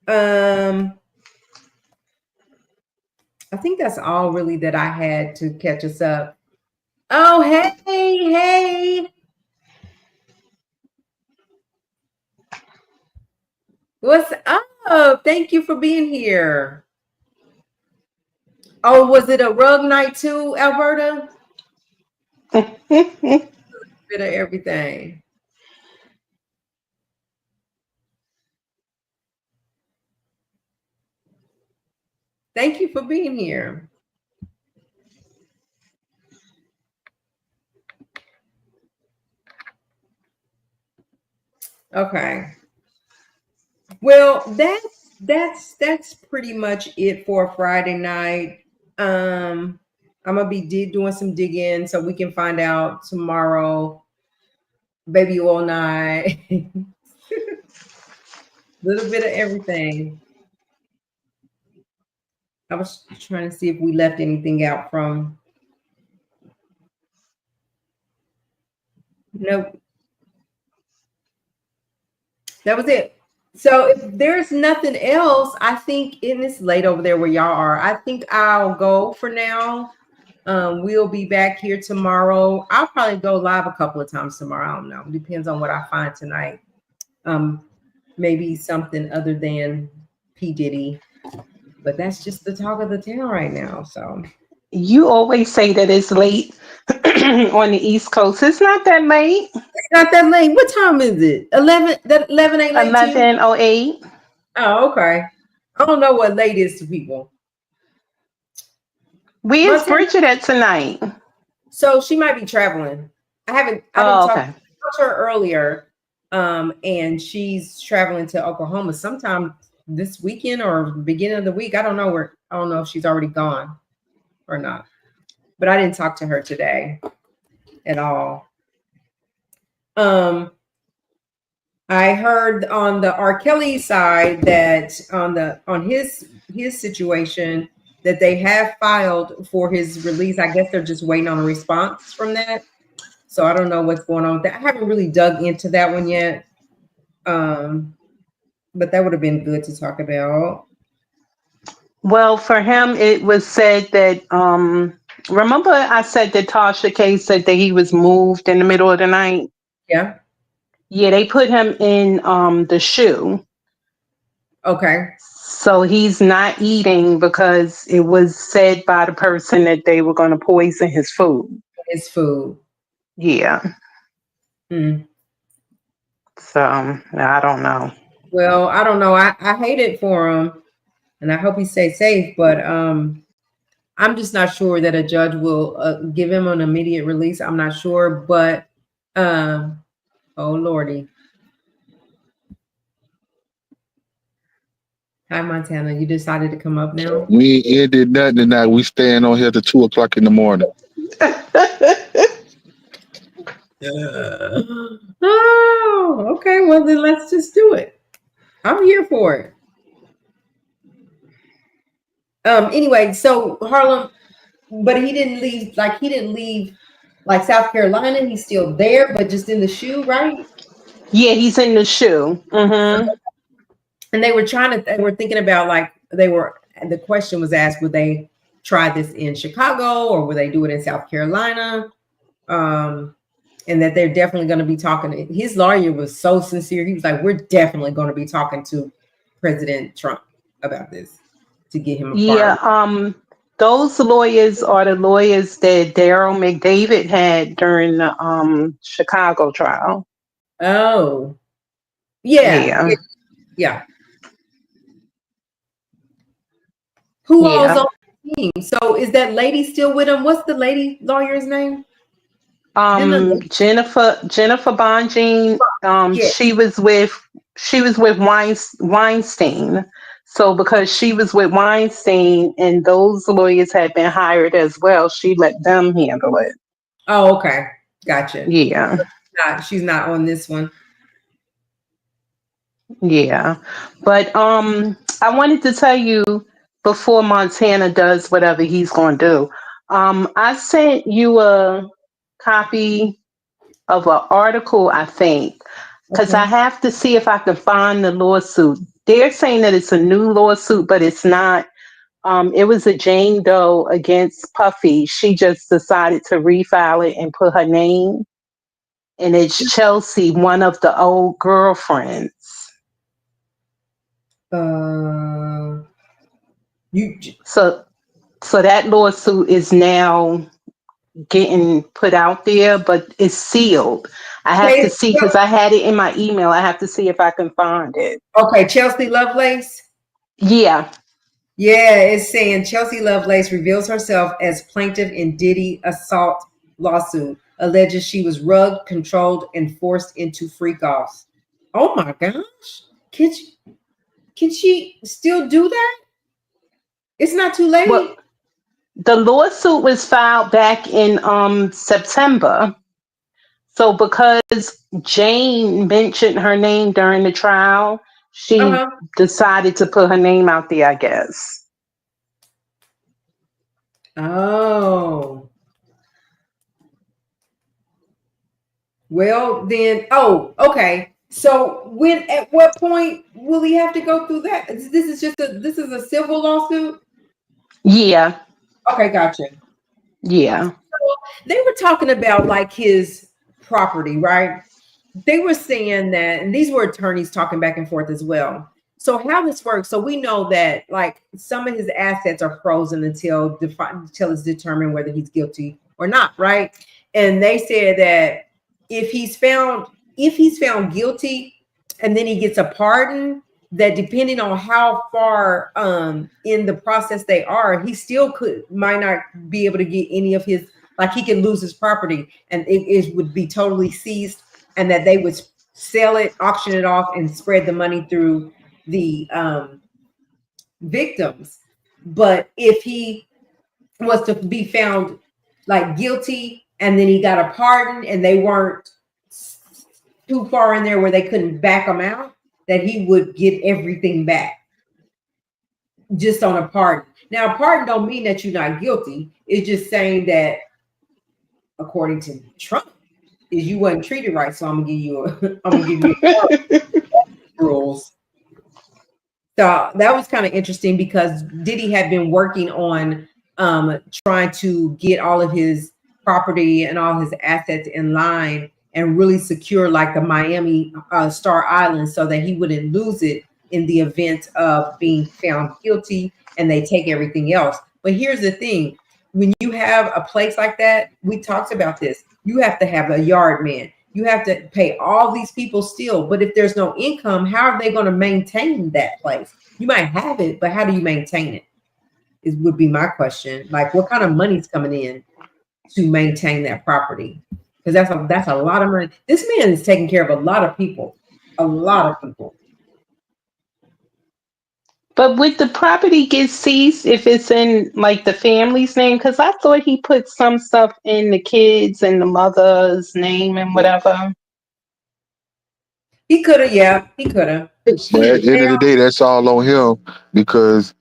Speaker 1: Um, I think that's all really that I had to catch us up. Oh, hey, hey. What's up? Thank you for being here. Oh, was it a rug night too, Alberta? Bit of everything. Thank you for being here. Okay. Well, that's pretty much it for Friday night. Um, I'm gonna be doing some digging so we can find out tomorrow. Baby all night, little bit of everything. I was trying to see if we left anything out from. Nope, that was it. So if there's nothing else, I think, and it's late over there where y'all are. I think I'll go for now. We'll be back here tomorrow. I'll probably go live a couple of times tomorrow. I don't know. Depends on what I find tonight. Um, maybe something other than P. Diddy, but that's just the talk of the town right now. So
Speaker 2: You always say that it's late on the East Coast. It's not that late.
Speaker 1: it's not that late. What time is it? 11. That 11 ain't late to you?
Speaker 2: 11:08.
Speaker 1: Oh, okay. I don't know what late is to people.
Speaker 2: Where's
Speaker 1: Montana.
Speaker 2: Bridget at tonight?
Speaker 1: So she might be traveling. I didn't
Speaker 2: Oh,
Speaker 1: talk
Speaker 2: okay.
Speaker 1: to her earlier. And she's traveling to Oklahoma sometime this weekend or beginning of the week. I don't know if she's already gone or not. But I didn't talk to her today at all. Um I heard on the R. Kelly side that on his situation that they have filed for his release. I guess they're just waiting on a response from that. So I don't know what's going on with that. I haven't really dug into that one yet. But that would have been good to talk about.
Speaker 2: Well, for him, it was said that. Remember, I said that Tasha K said that he was moved in the middle of the night.
Speaker 1: Yeah.
Speaker 2: Yeah, they put him in the shoe,
Speaker 1: Okay.
Speaker 2: so he's not eating because it was said by the person that they were going to poison his food.
Speaker 1: It's food.
Speaker 2: Yeah,
Speaker 1: Hmm.
Speaker 2: so I don't know.
Speaker 1: Well, I don't know. I hate it for him, and I hope he stays safe. But I'm just not sure that a judge will give him an immediate release. I'm not sure, but oh lordy, hi Montana, you decided to come up now.
Speaker 3: We ain't did nothing tonight. We staying on here till 2 o'clock in the morning.
Speaker 1: Oh, okay. Well, then let's just do it. I'm here for it. Anyway, so Harlem, but he didn't leave. Like he didn't leave. Like South Carolina, he's still there, but just in the shoe, right?
Speaker 2: Yeah, he's in the shoe. Mm-hmm.
Speaker 1: And they were trying to. They were thinking about like they were. The question was asked: would they try this in Chicago or would they do it in South Carolina? Um, and that they're definitely going to be talking. His lawyer was so sincere. He was like, "We're definitely going to be talking to President Trump about this to get him a
Speaker 2: Yeah.
Speaker 1: pardon."
Speaker 2: Those lawyers are the lawyers that Daryl McDavid had during the Chicago trial.
Speaker 1: Oh, yeah,
Speaker 2: Yeah.
Speaker 1: yeah. Who all's
Speaker 2: Yeah.
Speaker 1: on the team? So is that lady still with him? What's the lady lawyer's name? Didn't the lady,
Speaker 2: Jennifer Bonjean,
Speaker 1: yeah.
Speaker 2: she was with Weinstein. So because she was with Weinstein and those lawyers had been hired as well, she let them handle it.
Speaker 1: Oh, okay. Gotcha.
Speaker 2: Yeah.
Speaker 1: She's not on this one.
Speaker 2: Yeah. But I wanted to tell you before Montana does whatever he's going to do. I sent you a copy of an article, I think, because I
Speaker 1: Okay.
Speaker 2: have to see if I can find the lawsuit. They're saying that it's a new lawsuit, but it's not. It was a Jane Doe against Puffy. She just decided to refile it and put her name, and it's Chelsea, one of the old girlfriends.
Speaker 1: Uh, you
Speaker 2: So, so that lawsuit is now getting put out there, but it's sealed. I have to
Speaker 1: Chase-
Speaker 2: see because I had it in my email. I have to see if I can find it.
Speaker 1: okay, Chelsea Lovelace.
Speaker 2: Yeah.
Speaker 1: Yeah, it's saying Chelsea Lovelace reveals herself as plaintiff in Diddy assault lawsuit, alleges she was rugged, controlled, and forced into freak offs. Oh my gosh. Can she still do that? It's not too
Speaker 2: Well,
Speaker 1: late.
Speaker 2: the lawsuit was filed back in September. So because Jane mentioned her name during the trial, she
Speaker 1: Uh-huh.
Speaker 2: decided to put her name out there, I guess.
Speaker 1: Oh. Well, then, oh, okay. So when at what point will he have to go through that? This is a civil lawsuit?
Speaker 2: Yeah.
Speaker 1: Okay, gotcha.
Speaker 2: Yeah.
Speaker 1: They were talking about like his property, right? They were saying that, and these were attorneys talking back and forth as well. So how this works? So we know that like some of his assets are frozen until it's determined whether he's guilty or not, right? And they said that if he's found if he's found guilty and then he gets a pardon, that depending on how far in the process they are, he still could might not be able to get any of his, like he could lose his property and it would be totally seized, and that they would sell it, auction it off, and spread the money through the victims. But if he was to be found like guilty and then he got a pardon and they weren't too far in there where they couldn't back him out, that he would get everything back just on a pardon. Now, a pardon don't mean that you're not guilty. It's just saying that, according to Trump, is you wasn't treated right, so I'm gonna give you I'm gonna give you rules. So that was kind of interesting because Diddy had been working on trying to get all of his property and all his assets in line and really secure like the Miami Star Island so that he wouldn't lose it in the event of being found guilty and they take everything else. But here's the thing, when you have a place like that, we talked about this, you have to have a yard man. You have to pay all these people still. But if there's no income, how are they going to maintain that place? You might have it, but how do you maintain it? Is would be my question. Like, what kind of money's coming in to maintain that property? Because that's a lot of money. This man is taking care of a lot of people, a lot of people.
Speaker 2: But would the property get seized if it's in like the family's name? Because I thought he put some stuff in the kids and the mother's name and whatever.
Speaker 1: He could have, yeah, he could have.
Speaker 3: But at the end of the day, that's all on him because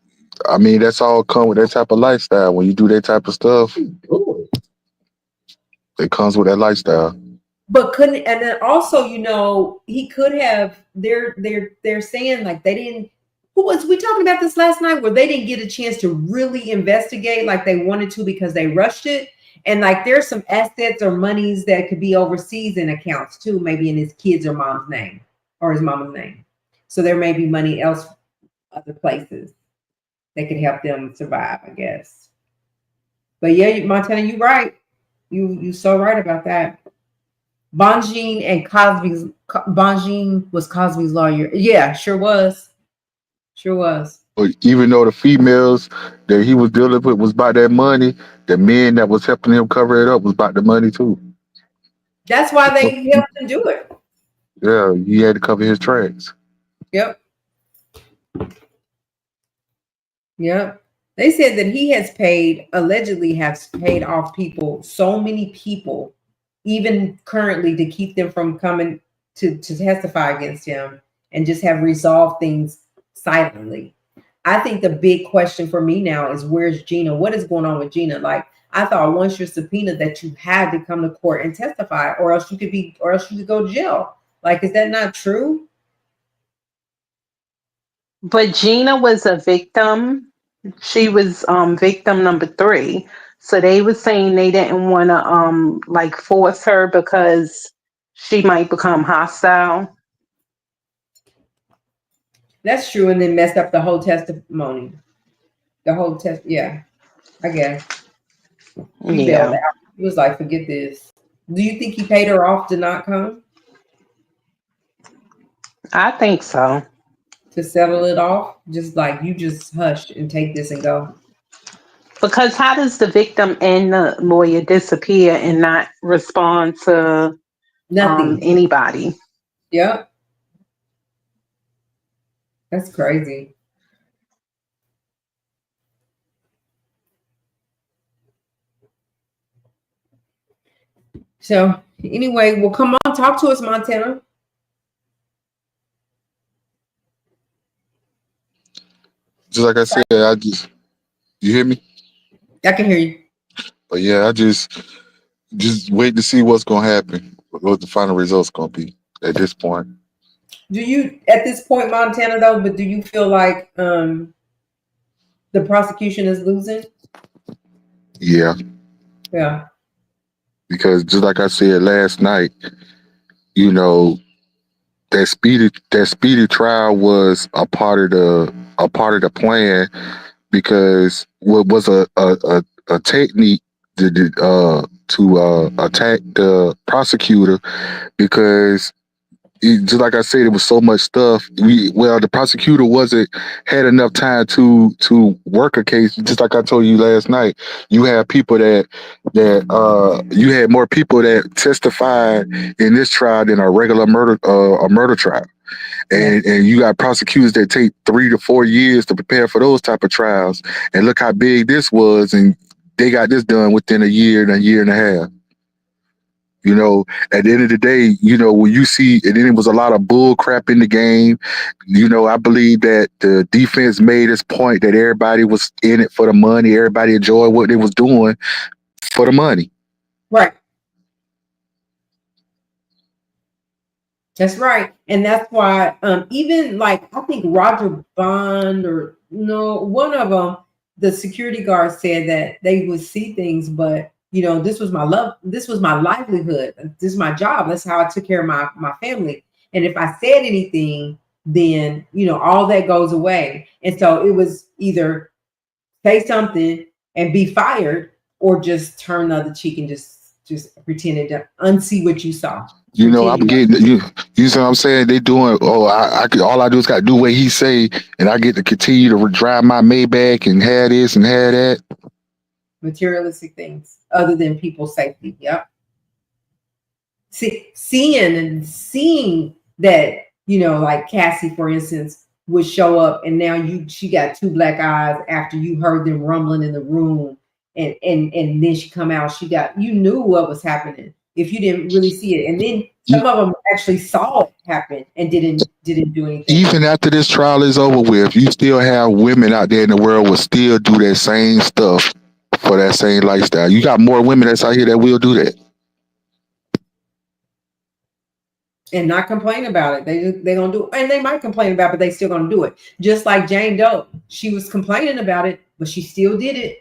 Speaker 3: I mean, that's all come with that type of lifestyle. When you do that type of stuff, it comes with that lifestyle.
Speaker 1: But couldn't, and then also, you know, he could have. They're saying like they didn't. Who was we talking about this last night? Where they didn't get a chance to really investigate like they wanted to because they rushed it. And like there's some assets or monies that could be overseas in accounts too, maybe in his kids or mom's name or his mama's name. So there may be money else other places that could help them survive, I guess. But yeah, Montana, you right. You so right about that. Bonjean and Cosby's Bonjean was Cosby's lawyer. Yeah, sure was. Sure was.
Speaker 3: But even though the females that he was dealing with was about that money, the men that was helping him cover it up was about the money too.
Speaker 1: That's why they helped him do it.
Speaker 3: Yeah, he had to cover his tracks.
Speaker 1: Yep. Yep. They said that he has allegedly has paid off people, so many people, even currently, to keep them from coming to testify against him and just have resolved things silently. I think the big question for me now is where's Gina? What is going on with Gina? Like, I thought once you're subpoenaed that you had to come to court and testify, or else you could go to jail. Like, is that not true?
Speaker 2: But Gina was a victim. She was victim number 3. So they were saying they didn't want to like force her because she might become hostile.
Speaker 1: That's true, and then messed up the whole testimony. The whole test, yeah, I guess. He bailed
Speaker 2: Yeah,
Speaker 1: out. He was like, forget this. Do you think he paid her off to not come?
Speaker 2: I think so.
Speaker 1: To settle it off? Just like you just hush and take this and go.
Speaker 2: Because how does the victim and the lawyer disappear and not respond to
Speaker 1: Nothing.
Speaker 2: anybody?
Speaker 1: Yep. That's crazy. So anyway, well, come on, talk to us, Montana.
Speaker 3: Just like I said, you hear me?
Speaker 1: I can hear you.
Speaker 3: But yeah, I just wait to see what's gonna happen. What the final results gonna be at this point.
Speaker 1: Do you at this point, Montana, though, but do you feel like the prosecution is losing?
Speaker 3: Yeah.
Speaker 1: Yeah.
Speaker 3: Because just like I said last night, you know, that speedy trial was a part of the plan because what was a technique to attack the prosecutor because just like I said, it was so much stuff. The prosecutor wasn't had enough time to work a case. Just like I told you last night, you had people that you had more people that testified in this trial than a murder trial. And you got prosecutors that take 3 to 4 years to prepare for those type of trials. And look how big this was, and they got this done within a year and a half. You know, at the end of the day, you know, when you see, and then it was a lot of bull crap in the game. You know, I believe that the defense made its point that everybody was in it for the money. Everybody enjoyed what they was doing for the money.
Speaker 1: Right. That's right. And that's why even like I think Roger Bond or no, one of them, the security guard said that they would see things, but you know, this was my livelihood. This is my job. That's how I took care of my family. And if I said anything, then you know, all that goes away. And so it was either say something and be fired or just turn the other cheek and just pretend to unsee what you saw.
Speaker 3: You know, I'm getting you see what I'm saying? They doing all I do is gotta do what he say, and I get to continue to drive my Maybach and have this and have that.
Speaker 1: Materialistic things other than people's safety. Yep. Seeing that, you know, like Cassie, for instance, would show up and now she got 2 black eyes after you heard them rumbling in the room and then she come out, you knew what was happening. if you didn't really see it. And then some of them actually saw it happen and didn't do anything.
Speaker 3: Even after this trial is over with, you still have women out there in the world will still do that same stuff for that same lifestyle. You got more women that's out here that will do that.
Speaker 1: And not complain about it. They gonna do it. And they might complain about it, but they still gonna do it. Just like Jane Doe. She was complaining about it, but she still did it.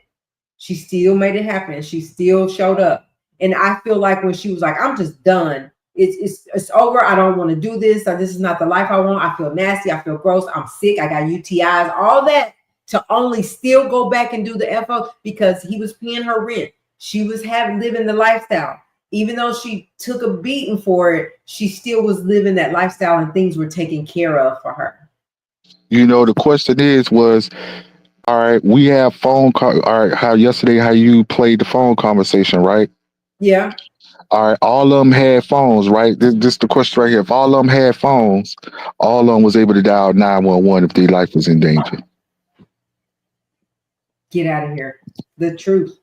Speaker 1: She still made it happen. She still showed up. And I feel like when she was like, I'm just done. It's over. I don't want to do this. This is not the life I want. I feel nasty. I feel gross. I'm sick. I got UTIs. All that to only still go back and do the FO because he was paying her rent. She was living the lifestyle. Even though she took a beating for it, she still was living that lifestyle and things were taken care of for her.
Speaker 3: You know, the question was, all right, we have phone call. All right, how you played the phone conversation, right?
Speaker 1: Yeah.
Speaker 3: All right, all of them had phones, right? This the question right here. If all of them had phones, all of them was able to dial 911 if their life was in danger.
Speaker 1: Get out of here. The truth.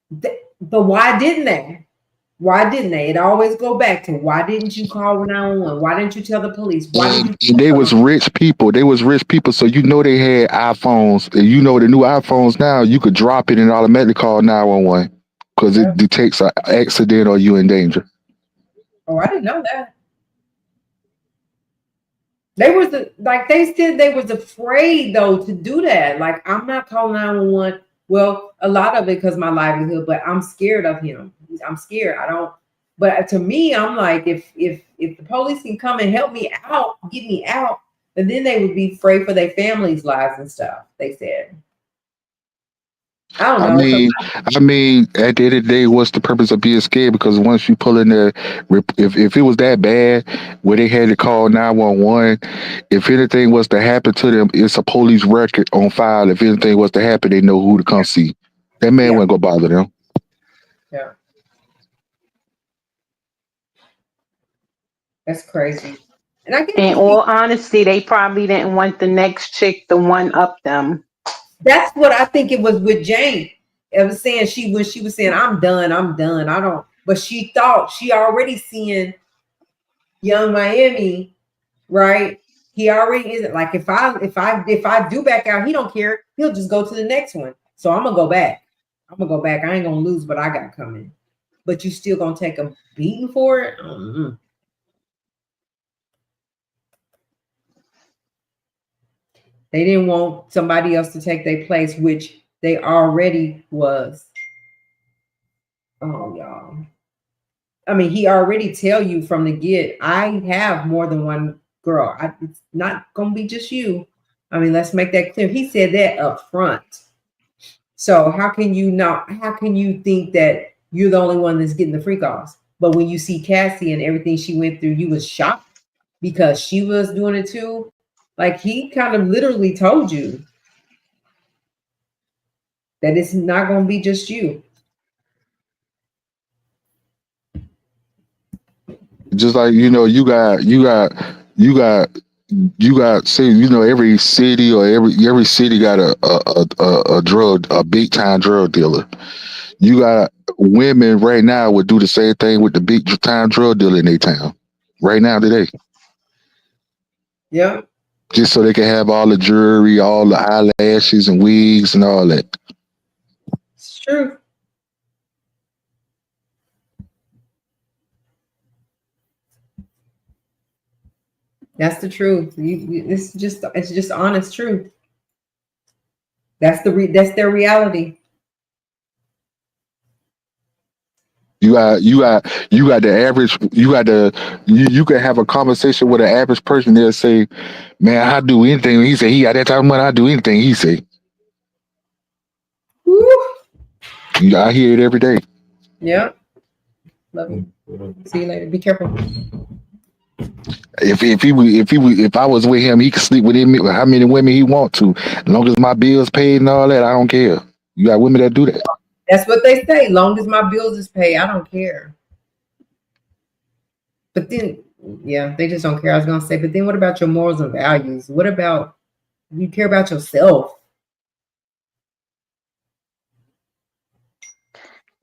Speaker 1: But why didn't they? Why didn't they? It always go back to why didn't you call 911? Why didn't you tell the police? Why did you?
Speaker 3: And they was rich people. They was rich people, so you know they had iPhones. And you know the new iPhones now, you could drop it and automatically call 911 because it detects an accident or you in danger.
Speaker 1: Oh, I didn't know that. They said they was afraid though to do that. Like, I'm not calling 911. Well, a lot of it because my livelihood, but I'm scared of him. I'm scared. I don't. But to me, I'm like, if the police can come and help me out, get me out, and then they would be afraid for their families' lives and stuff. They said. I don't know.
Speaker 3: I mean, at the end of the day, what's the purpose of being scared? Because once you pull in there, if it was that bad, where they had to call 911, if anything was to happen to them, it's a police record on file. If anything was to happen, they know who to come see. That man wouldn't go bother them.
Speaker 1: Yeah. That's crazy. And I guess
Speaker 2: in all honesty, they probably didn't want the next chick to one up them.
Speaker 1: That's what I think it was with Jane. It was saying when she was saying, I'm done. I don't, but she thought she already seeing Young Miami, right? He already is like, if I do back out, he don't care. He'll just go to the next one. So I'm gonna go back. I ain't gonna lose what I got coming. But you still gonna take a beating for it? Mm-hmm. They didn't want somebody else to take their place, which they already was. Oh, y'all. I mean, he already tell you from the get, I have more than one girl. It's not gonna be just you. I mean, let's make that clear. He said that up front. So how can you think that you're the only one that's getting the free calls? But when you see Cassie and everything she went through, you was shocked because she was doing it too. Like, he kind of literally told you that it's not going to be just you.
Speaker 3: Just like, you got say, every city or every city got a big time drug dealer. You got women right now would do the same thing with the big time drug dealer in their town right now today.
Speaker 1: Yeah.
Speaker 3: Just so they can have all the jewelry, all the eyelashes and wigs and all that.
Speaker 1: It's true. That's the truth. It's just honest truth. That's their reality.
Speaker 3: You got the average. You can have a conversation with an average person. They'll say, "Man, I do anything." He say, "He got that type of money. I do anything." He say,
Speaker 1: Woo.
Speaker 3: I hear it every day.
Speaker 1: Yeah. Love you. See you later. Be careful.
Speaker 3: If I was with him, he could sleep with how many women he want to, as long as my bills paid and all that. I don't care. You got women that do that.
Speaker 1: That's what they say. Long as my bills is paid, I don't care. But then, yeah, they just don't care. I was gonna say, but then what about your morals and values? What about you care about yourself?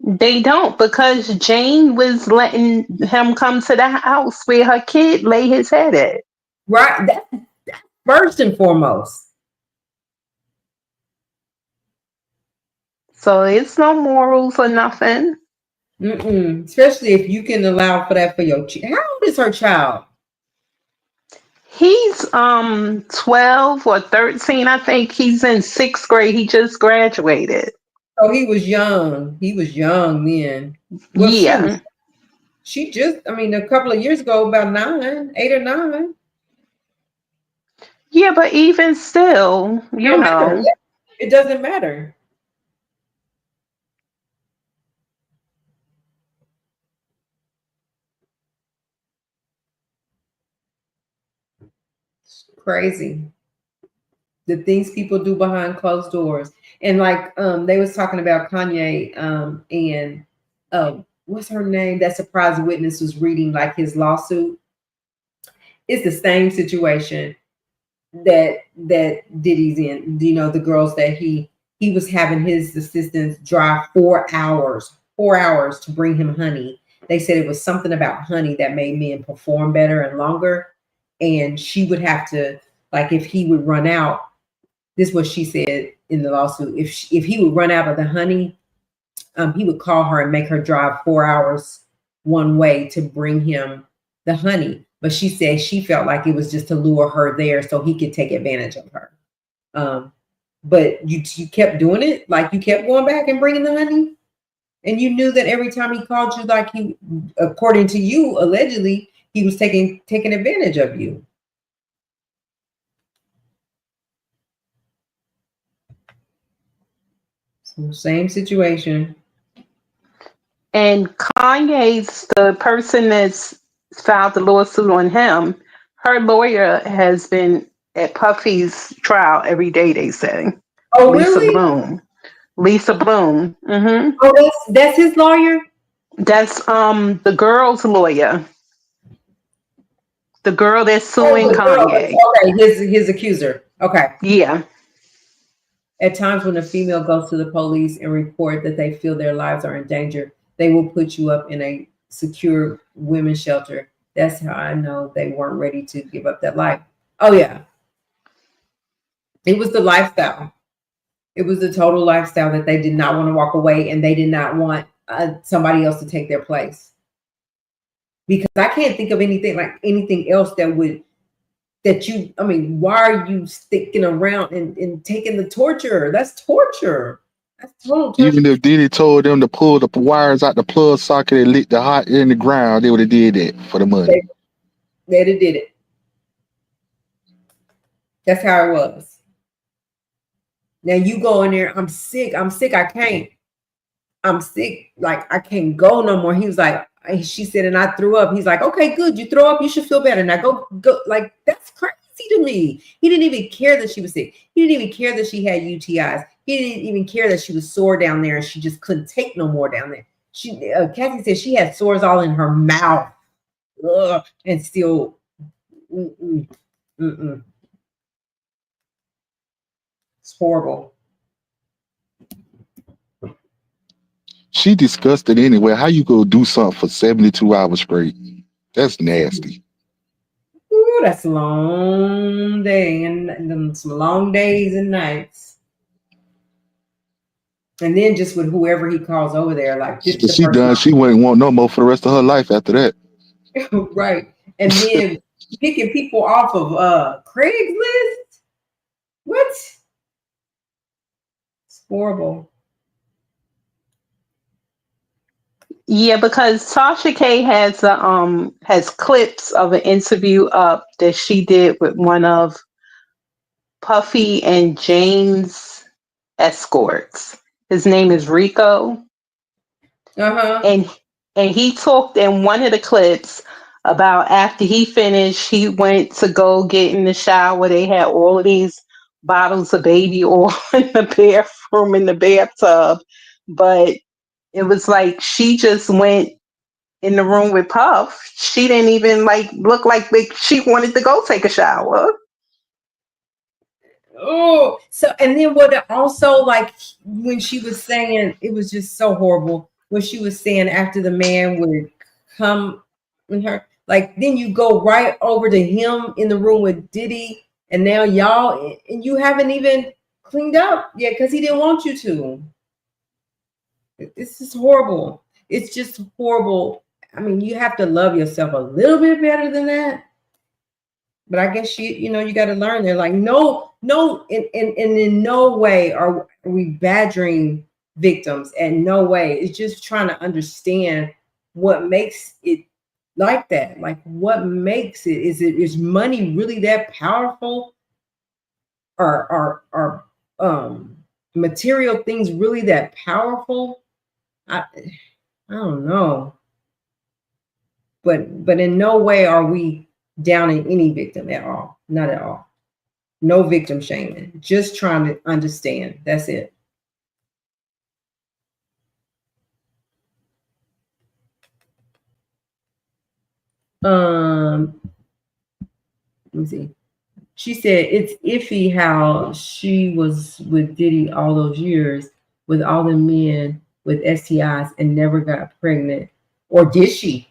Speaker 2: They don't, because Jane was letting him come to the house where her kid lay his head at.
Speaker 1: Right. That's first and foremost.
Speaker 2: So it's no morals or nothing.
Speaker 1: Especially if you can allow for that for your child. How old is her child?
Speaker 2: He's 12 or 13. I think he's in 6th grade. He just graduated.
Speaker 1: Oh, he was young. He was young then. Well, shoot.
Speaker 2: Yeah.
Speaker 1: She just, I mean, a couple of years ago, about 9, 8 or 9.
Speaker 2: Yeah, but even still,
Speaker 1: It don't matter. It doesn't matter. It's crazy. The things people do behind closed doors. And like they was talking about Kanye and what's her name? That surprise witness was reading like his lawsuit. It's the same situation that Diddy's in. You know, the girls that he was having his assistants drive 4 hours to bring him honey. They said it was something about honey that made men perform better and longer. And she would have to, like, if he would run out, this is what she said in the lawsuit. If he would run out of the honey, he would call her and make her drive 4 hours one way to bring him the honey. But she said she felt like it was just to lure her there so he could take advantage of her. But you kept doing it, like you kept going back and bringing the honey, and you knew that every time he called you, like he, according to you, allegedly, he was taking advantage of you. So same situation.
Speaker 2: And Kanye's the person that's filed the lawsuit on him. Her lawyer has been at Puffy's trial every day, they say.
Speaker 1: Oh,
Speaker 2: Lisa
Speaker 1: really?
Speaker 2: Bloom. Lisa Bloom.
Speaker 1: Oh, that's his lawyer.
Speaker 2: That's the girl's lawyer. The girl that's
Speaker 1: Oh,
Speaker 2: suing
Speaker 1: the girl.
Speaker 2: Kanye.
Speaker 1: Okay, his accuser. Okay.
Speaker 2: Yeah.
Speaker 1: At times when a female goes to the police and report that they feel their lives are in danger, they will put you up in a secure women's shelter. That's how I know they weren't ready to give up that life. Oh yeah. It was the lifestyle. It was the total lifestyle that they did not want to walk away, and they did not want somebody else to take their place. Because I can't think of anything else I mean, why are you sticking around and taking the torture? That's torture. That's total torture.
Speaker 3: Even if Diddy told them to pull the wires out the plug socket and lit the hot in the ground, they would have did that for the money.
Speaker 1: They'd have did it. That's how it was. Now you go in there, I'm sick, I can't. I'm sick, like I can't go no more. He was like, she said, and I threw up. He's like, okay, good. You throw up, you should feel better. Now go. Like, that's crazy to me. He didn't even care that she was sick. He didn't even care that she had UTIs. He didn't even care that she was sore down there and she just couldn't take no more down there. Kathy said she had sores all in her mouth. Ugh, and still, mm-mm, mm-mm. It's horrible.
Speaker 3: She disgusted anyway. How you go do something for 72 hours straight? That's nasty.
Speaker 1: Ooh, that's a long day and some long days and nights. And then just with whoever he calls over there, like this
Speaker 3: She done. She wouldn't want no more for the rest of her life after that.
Speaker 1: Right. And then picking people off of Craigslist. What? It's horrible.
Speaker 2: Yeah, because Tasha K has clips of an interview up that she did with one of Puffy and Jane's escorts. His name is Rico.
Speaker 1: Uh-huh.
Speaker 2: And he talked in one of the clips about after he finished, he went to go get in the shower. They had all of these bottles of baby oil in the bathroom, in the bathtub. But it was like she just went in the room with Puff. She didn't even look like she wanted to go take a shower.
Speaker 1: Oh, so and then what also, like when she was saying, it was just so horrible. what she was saying after the man would come in her. Like then you go right over to him in the room with Diddy, and now y'all and you haven't even cleaned up yet because he didn't want you to. This is horrible. It's just horrible. I mean, you have to love yourself a little bit better than that. But I guess you got to learn. They're like, no, in no way are we badgering victims. And no way. It's just trying to understand what makes it like that. Like, what makes it? Is money really that powerful? Are material things really that powerful? I don't know. But in no way are we downing any victim at all. Not at all. No victim shaming. Just trying to understand. That's it. Let me see. She said it's iffy how she was with Diddy all those years with all the men with STIs and never got pregnant. Or did she?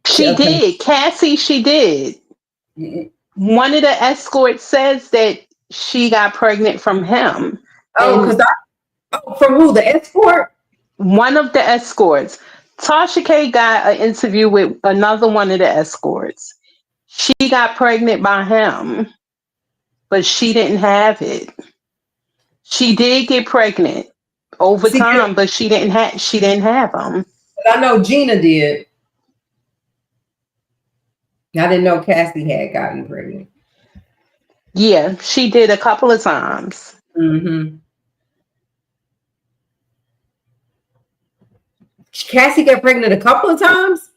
Speaker 2: She did. Cassie, she did. One of the escorts says that she got pregnant from him.
Speaker 1: Oh, from who? The escort?
Speaker 2: One of the escorts. Tasha K got an interview with another one of the escorts. She got pregnant by him, but she didn't have it. She did get pregnant over time, but she didn't have them.
Speaker 1: I know Gina did. I didn't know Cassie had gotten pregnant.
Speaker 2: Yeah, she did a couple of times.
Speaker 1: Mm-hmm. Cassie got pregnant a couple of times?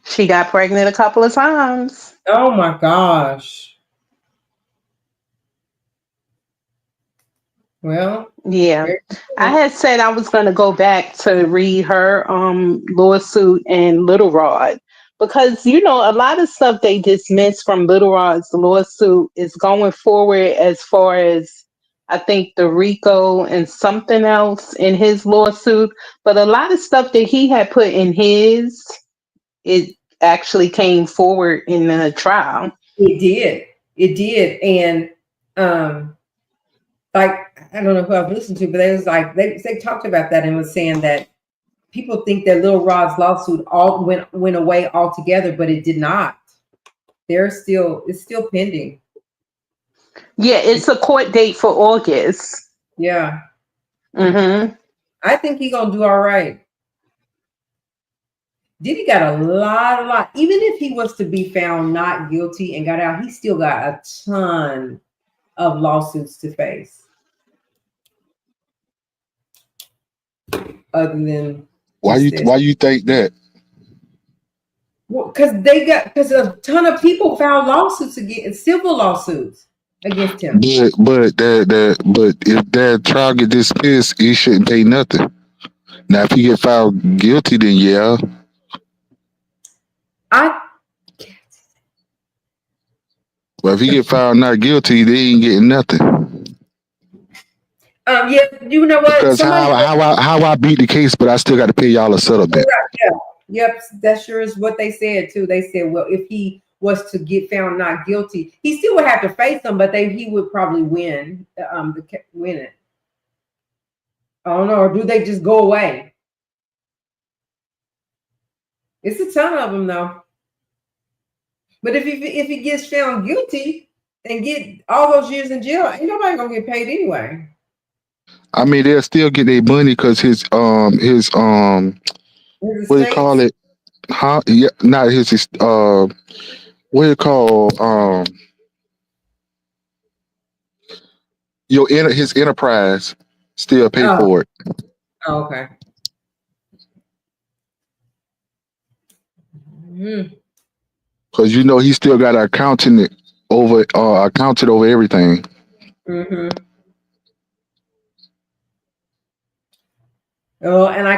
Speaker 2: She got pregnant a couple of times.
Speaker 1: Oh my gosh. Well,
Speaker 2: yeah. I had said I was going to go back to read her lawsuit and Little Rod because, a lot of stuff they dismissed from Little Rod's lawsuit is going forward as far as I think the RICO and something else in his lawsuit. But a lot of stuff that he had put in his, it actually came forward in the trial.
Speaker 1: It did. And like, I don't know who I've listened to, but it was like they talked about that and was saying that people think that Lil Rod's lawsuit all went away altogether, but it did not. It's still pending.
Speaker 2: Yeah, it's a court date for August.
Speaker 1: Yeah.
Speaker 2: Mm-hmm.
Speaker 1: I think he's gonna do all right. Diddy got a lot. Even if he was to be found not guilty and got out, he still got a ton of lawsuits to face. Other than
Speaker 3: why you think that?
Speaker 1: Well, because a ton of people filed lawsuits against civil lawsuits against him.
Speaker 3: But if that trial get dismissed, he shouldn't pay nothing. Now, if he get found guilty, then yeah. But if he get found not guilty, they ain't getting nothing.
Speaker 1: Yeah, you know what?
Speaker 3: Because how I beat the case, but I still got to pay y'all a settlement.
Speaker 1: Yeah. Yep, that sure is what they said too. They said, well, if he was to get found not guilty, he still would have to face them, but he would probably win. Win it. I don't know, or do they just go away? It's a ton of them though. But if he gets found guilty and get all those years in jail, ain't nobody gonna get paid anyway.
Speaker 3: I mean, they'll still get their money because his what do you call it? Huh? Yeah, not his what do you call his enterprise still pay for it.
Speaker 1: Oh, okay.
Speaker 3: Because he still got accounted over everything.
Speaker 1: Mm-hmm. Oh, and I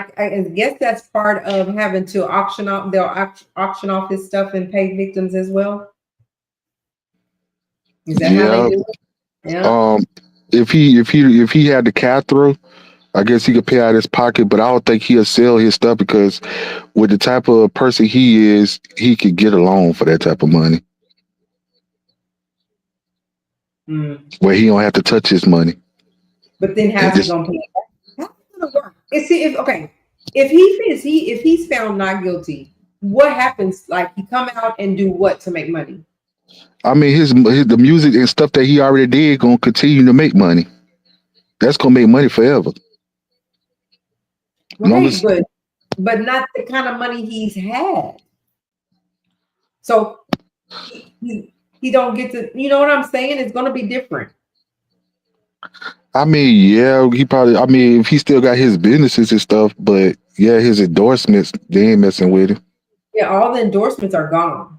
Speaker 1: guess that's part of having to auction off. They'll auction off his stuff and pay victims as well. Is that how they do it?
Speaker 3: Yeah. if he had the capital, I guess he could pay out his pocket. But I don't think he'll sell his stuff because with the type of person he is, he could get a loan for that type of money where he don't have to touch his money.
Speaker 1: But then
Speaker 3: And
Speaker 1: how's he
Speaker 3: just
Speaker 1: gonna pay it back? How's it gonna work? If he's found not guilty, what happens? Like he come out and do what to make money?
Speaker 3: I mean, the music and stuff that he already did gonna continue to make money. That's gonna make money forever. Long
Speaker 1: Right,
Speaker 3: as
Speaker 1: but not the kind of money he's had. So he don't get to. You know what I'm saying? It's gonna be different.
Speaker 3: I mean, yeah, he probably. I mean, if he still got his businesses and stuff, but yeah, his endorsements they ain't messing with him.
Speaker 1: Yeah, all the endorsements are gone,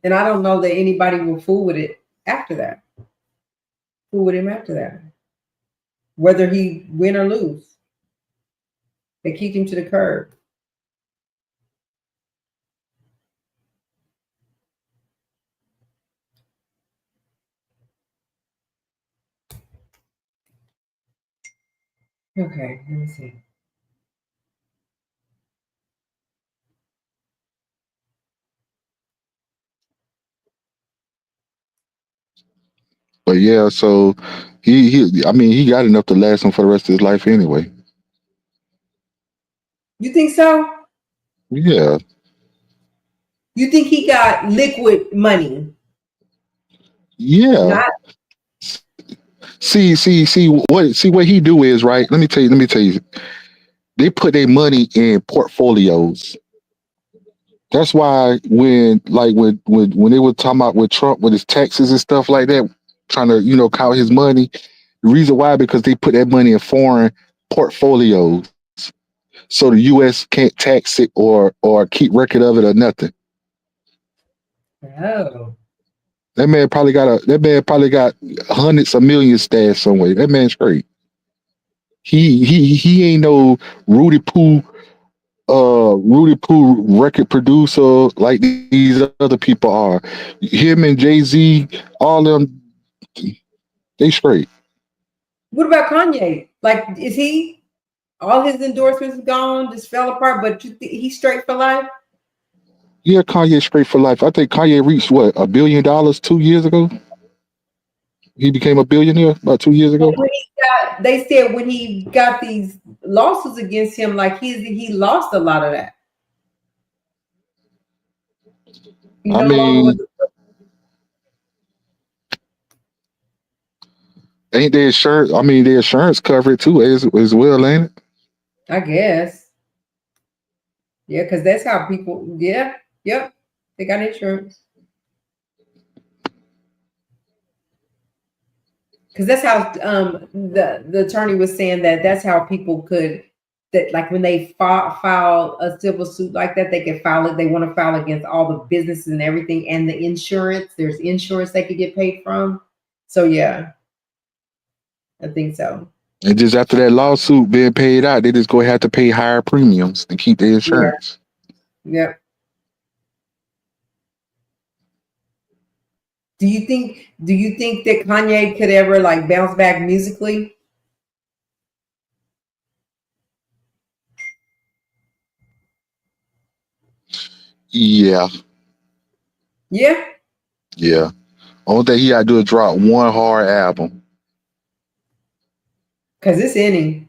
Speaker 1: and I don't know that anybody will fool with it after that. Fool with him after that, whether he win or lose. They kick him to the curb. Okay, let me see.
Speaker 3: But yeah, so I mean, he got enough to last him for the rest of his life anyway.
Speaker 1: You think so?
Speaker 3: Yeah,
Speaker 1: You think he got liquid money?
Speaker 3: yeah.
Speaker 1: Not
Speaker 3: See what he do is right. Let me tell you. They put their money in portfolios. That's why when they were talking about with Trump with his taxes and stuff like that, trying to count his money. The reason why because they put that money in foreign portfolios, so the U.S. can't tax it or keep record of it or nothing.
Speaker 1: oh.
Speaker 3: That man probably got hundreds of millions stashed somewhere. That man's great. He ain't no Rudy Poo Rudy Poo record producer like these other people are. Him and Jay-Z, all them, they straight.
Speaker 1: What about Kanye? Like, is he all his endorsements gone? Just fell apart, but he's straight for life.
Speaker 3: Yeah, Kanye straight for life. I think Kanye reached what, $1 billion 2 years ago? He became a billionaire about 2 years
Speaker 1: But
Speaker 3: ago.
Speaker 1: they said when he got these lawsuits against him, like he lost a lot of that. He
Speaker 3: I
Speaker 1: no longer was.
Speaker 3: mean, ain't their insurance? I mean, their insurance cover it too as well, ain't it?
Speaker 1: I guess. Yeah, because that's how people. Yeah, yep. They got insurance. Because that's how the attorney was saying that's how people could that like when they file a civil suit like that they can file it. They want to file against all the businesses and everything and the insurance. There's insurance they could get paid from. So yeah, I think so.
Speaker 3: And just after that lawsuit being paid out, they just go have to pay higher premiums to keep their
Speaker 1: Yeah.
Speaker 3: insurance.
Speaker 1: Yep. Do you think that Kanye could ever like bounce back musically?
Speaker 3: Yeah,
Speaker 1: Yeah,
Speaker 3: yeah. Only thing he got to do is drop one hard album.
Speaker 1: because it's in him.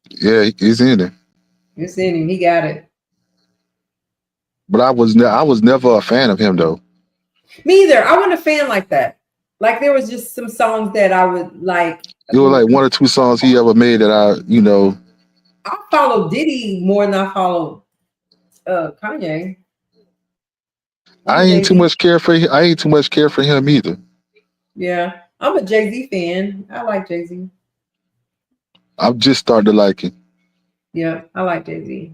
Speaker 3: Yeah, it's in there.
Speaker 1: It's in him. He got it.
Speaker 3: But I was never a fan of him though.
Speaker 1: Me either. I wasn't a fan like that. Like there was just some songs that I would like.
Speaker 3: It was like one or two songs he ever made that
Speaker 1: I follow Diddy more than I follow Kanye. I'm
Speaker 3: I
Speaker 1: a
Speaker 3: ain't
Speaker 1: Jay
Speaker 3: too
Speaker 1: Z.
Speaker 3: much care for I ain't too much care for him either.
Speaker 1: Yeah, I'm a Jay Z fan. I like Jay Z.
Speaker 3: I've just started to like him.
Speaker 1: Yeah, I like Jay Z.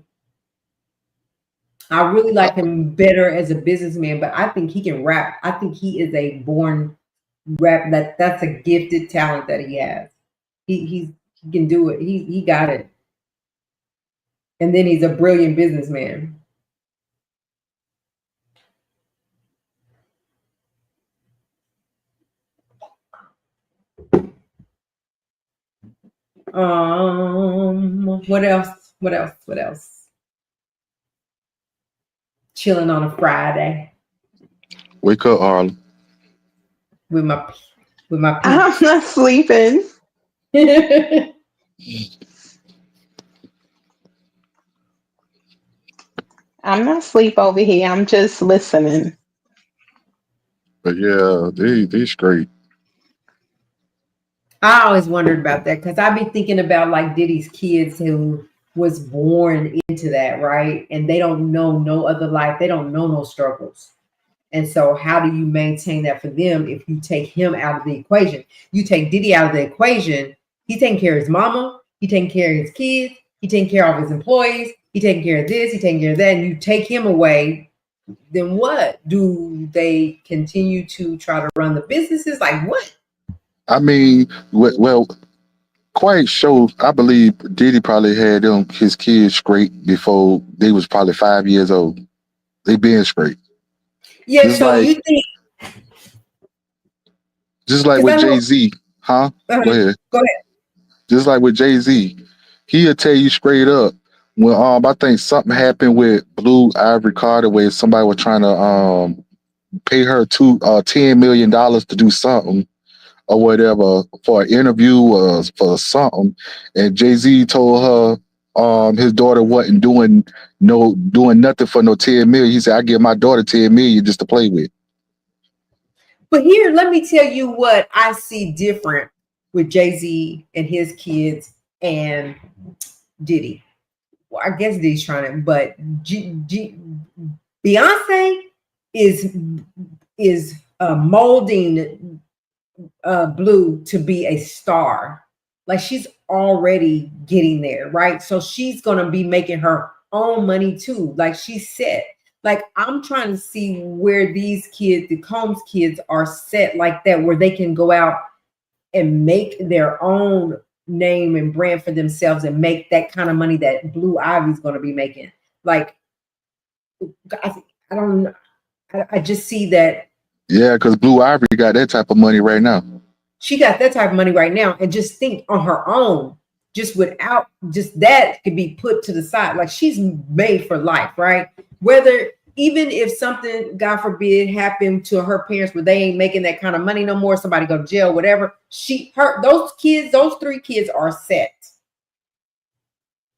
Speaker 1: I really like him better as a businessman, but I think he can rap. I think he is a born rap. That's a gifted talent that he has. He can do it. He got it. And then he's a brilliant businessman. What else? What else? What else? Chilling on a Friday
Speaker 3: Wake up, Harlem.
Speaker 1: with my with my
Speaker 2: I'm
Speaker 1: peeps.
Speaker 2: not sleeping. I'm not asleep over here. I'm just listening.
Speaker 3: But yeah, they straight.
Speaker 1: I always wondered about that because I be thinking about like Diddy's kids who was born into that, right? And they don't know no other life. They don't know no struggles. And so, how do you maintain that for them if you take him out of the equation? You take Diddy out of the equation, he taking care of his mama, he taking care of his kids, he taking care of his employees, he taking care of this, he taking care of that. And you take him away, then what? Do they continue to try to run the businesses? Like what?
Speaker 3: I mean, well, quite sure. I believe Diddy probably had them his kids straight before they was probably 5 years old. They been straight.
Speaker 1: Yeah.
Speaker 3: Just
Speaker 1: So
Speaker 3: like
Speaker 1: you think?
Speaker 3: just like
Speaker 1: Because
Speaker 3: with
Speaker 1: I know.
Speaker 3: Jay Z, huh? Go ahead.
Speaker 1: Go ahead.
Speaker 3: Just like with Jay Z, he'll tell you straight up when I think something happened with Blue Ivory Carter where somebody was trying to pay her $10 million to do something or whatever for an interview or for something, and Jay Z told her his daughter wasn't doing nothing for no 10 million. He said, "I give my daughter 10 million just to play with."
Speaker 1: But here, let me tell you what I see different with Jay Z and his kids and Diddy. Well, I guess Diddy's trying to, but Beyonce is molding Blue to be a star. Like she's already getting there, right? So she's gonna be making her own money too. Like she's set. Like I'm trying to see where these kids, the Combs kids, are set like that, where they can go out and make their own name and brand for themselves and make that kind of money that Blue Ivy's going to be making. Like, I don't know. I just see that
Speaker 3: Yeah, because Blue Ivory got that type of money right now.
Speaker 1: she got that type of money right now. And just think on her own, just without just that could be put to the side. Like she's made for life, right? Whether even if something, God forbid, happened to her parents where they ain't making that kind of money no more, somebody go to jail, whatever. Those kids, those three kids are set.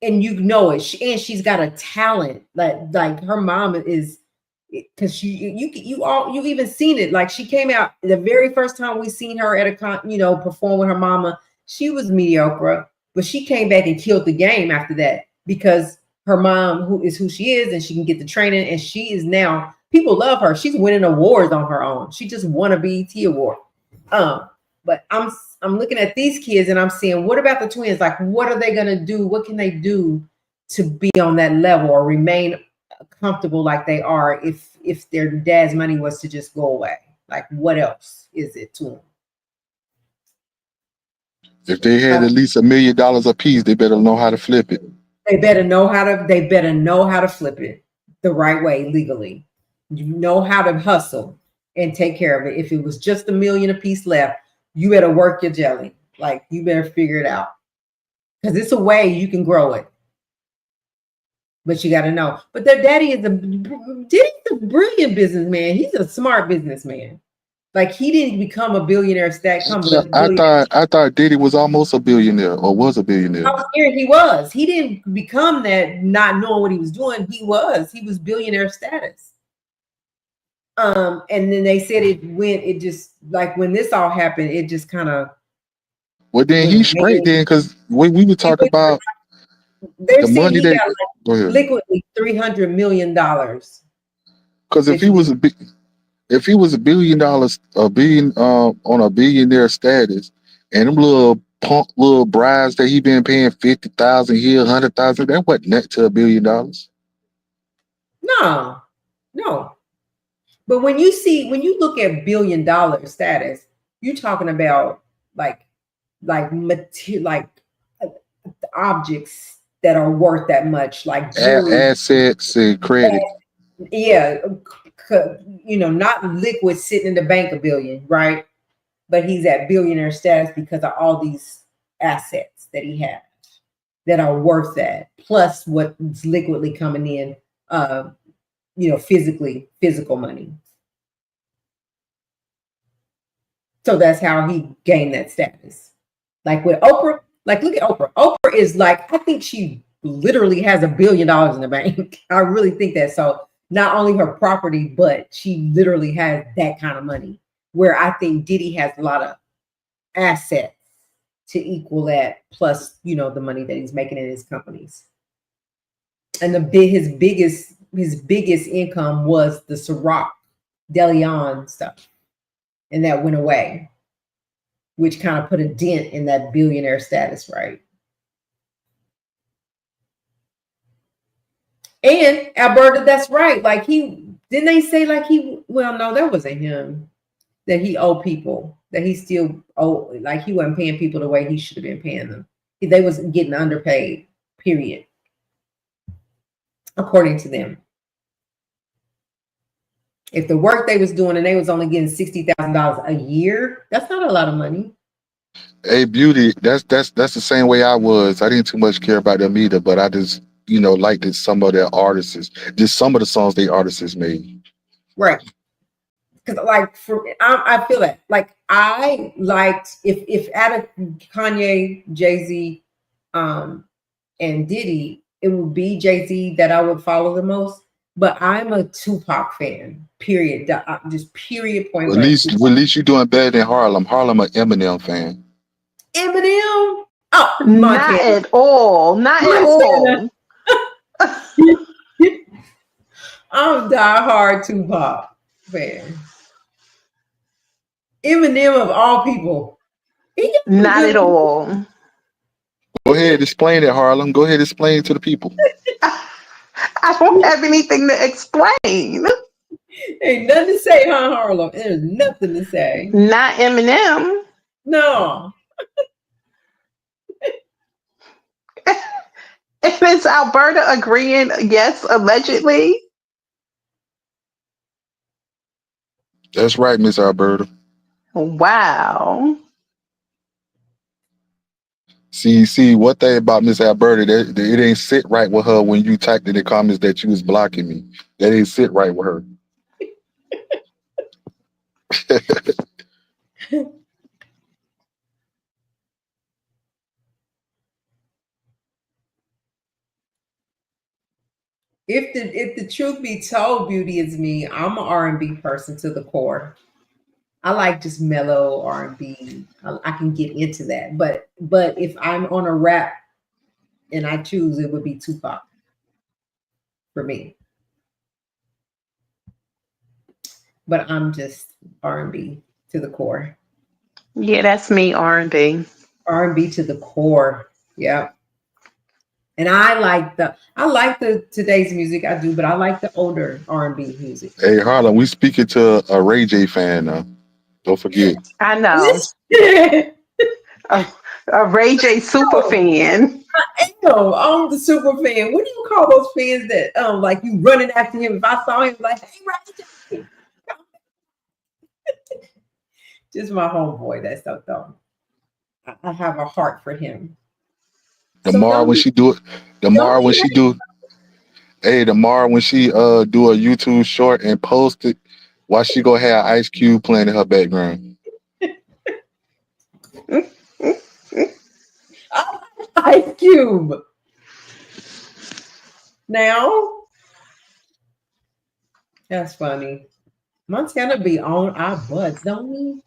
Speaker 1: And you know it. She's got a talent. Like her mom is, because you even seen it. Like she came out the very first time we seen her at a perform with her mama. She was mediocre, but she came back and killed the game after that because her mom, who she is, and she can get the training, and she is now people love her. She's winning awards on her own. She just won a BET award. But I'm looking at these kids and I'm seeing, what about the twins? Like, what are they gonna do? What can they do to be on that level or remain comfortable like they are if their dad's money was to just go away? Like, what else is it to them?
Speaker 3: If they had at least $1 million a piece, they better know how to flip it.
Speaker 1: They better know how to flip it the right way legally. You know how to hustle and take care of it. If it was just $1 million a piece left, you better work your jelly. Like you better figure it out. Because it's a way you can grow it. But you got to know. But their Diddy's a brilliant businessman. He's a smart businessman. Like he didn't become a billionaire
Speaker 3: I thought Diddy was almost a billionaire or was a billionaire.
Speaker 1: How scared he was. He didn't become that not knowing what he was doing. He was billionaire status. And then they said it just like when this all happened, it just kind of
Speaker 3: Well, then he's straight then, because when we would talk about
Speaker 1: they're
Speaker 3: the
Speaker 1: saying
Speaker 3: money
Speaker 1: he
Speaker 3: that
Speaker 1: got like liquidly $300 million.
Speaker 3: because if he was a $1 billion, a billion on a billionaire status, and them little punk little brides that he been paying 50,000 here, 100,000, that wasn't net to $1 billion.
Speaker 1: No, no. But when you look at $1 billion status, you're talking about like objects that are worth that much, like jewelry,
Speaker 3: Assets and credit.
Speaker 1: yeah, not liquid sitting in the bank $1 billion, right? But he's at billionaire status because of all these assets that he has that are worth that, plus what's liquidly coming in, physical money. So that's how he gained that status. Like with Oprah, like look at Oprah. Oprah is like, I think she literally has $1 billion in the bank. I really think that. So not only her property, but she literally has that kind of money. Where I think Diddy has a lot of assets to equal that, plus the money that he's making in his companies. And his biggest income was the Ciroc Deleon stuff, and that went away, which kind of put a dent in that billionaire status, right? And Alberta, that's right. Like didn't they say like well, no, that wasn't him. That he owed people, that he still owed, like he wasn't paying people the way he should have been paying them. They was getting underpaid, period. According to them. If the work they was doing and they was only getting $60,000 a year, that's not a lot of money.
Speaker 3: Hey, Beauty, that's the same way I was. I didn't too much care about them either, but I just, liked it, some of their artists, just some of the songs they artists made.
Speaker 1: Right. Because like I feel that. Like I liked if out of Kanye, Jay-Z, and Diddy, it would be Jay-Z that I would follow the most. But I'm a Tupac fan. Period. Just period. Point
Speaker 3: At
Speaker 1: blank.
Speaker 3: least you're doing better than Harlem. Harlem an Eminem fan.
Speaker 1: Eminem? Oh,
Speaker 2: not at all. Not at all.
Speaker 1: I'm diehard Tupac fan. Eminem of all people.
Speaker 2: Not at all.
Speaker 3: Go ahead, explain it, Harlem. Go ahead, explain it to the people.
Speaker 2: I don't have anything to explain.
Speaker 1: Ain't nothing to say, huh, Harlem? There's nothing to say.
Speaker 2: Not Eminem.
Speaker 1: No.
Speaker 2: And is Alberta agreeing? Yes, allegedly.
Speaker 3: That's right, Miss Alberta.
Speaker 2: Wow.
Speaker 3: See, one thing about Miss Alberta, that it ain't sit right with her when you typed in the comments that you was blocking me. That ain't sit right with her.
Speaker 1: If the truth be told, Beauty is me. I'm an R&B person to the core. I like just mellow R&B. I can get into that. But if I'm on a rap and I choose, it would be Tupac for me. But I'm just R&B to the core.
Speaker 2: Yeah, that's me, R&B.
Speaker 1: R&B to the core. Yeah. And I like the today's music, I do, but I like the older R&B music.
Speaker 3: Hey, Harlem, we speaking to a Ray J fan now. Don't forget.
Speaker 2: I know. a Ray J super fan.
Speaker 1: I know. I'm the super fan. What do you call those fans that like you running after him? If I saw him, like, hey, Ray J. Just my homeboy. That's so dumb. I have a heart for him.
Speaker 3: Tomorrow when she do it, tomorrow when she do a YouTube short and post it, why she gonna have Ice Cube playing in her background?
Speaker 1: Ice Cube. Now, that's funny. Montana be on our butts, don't we?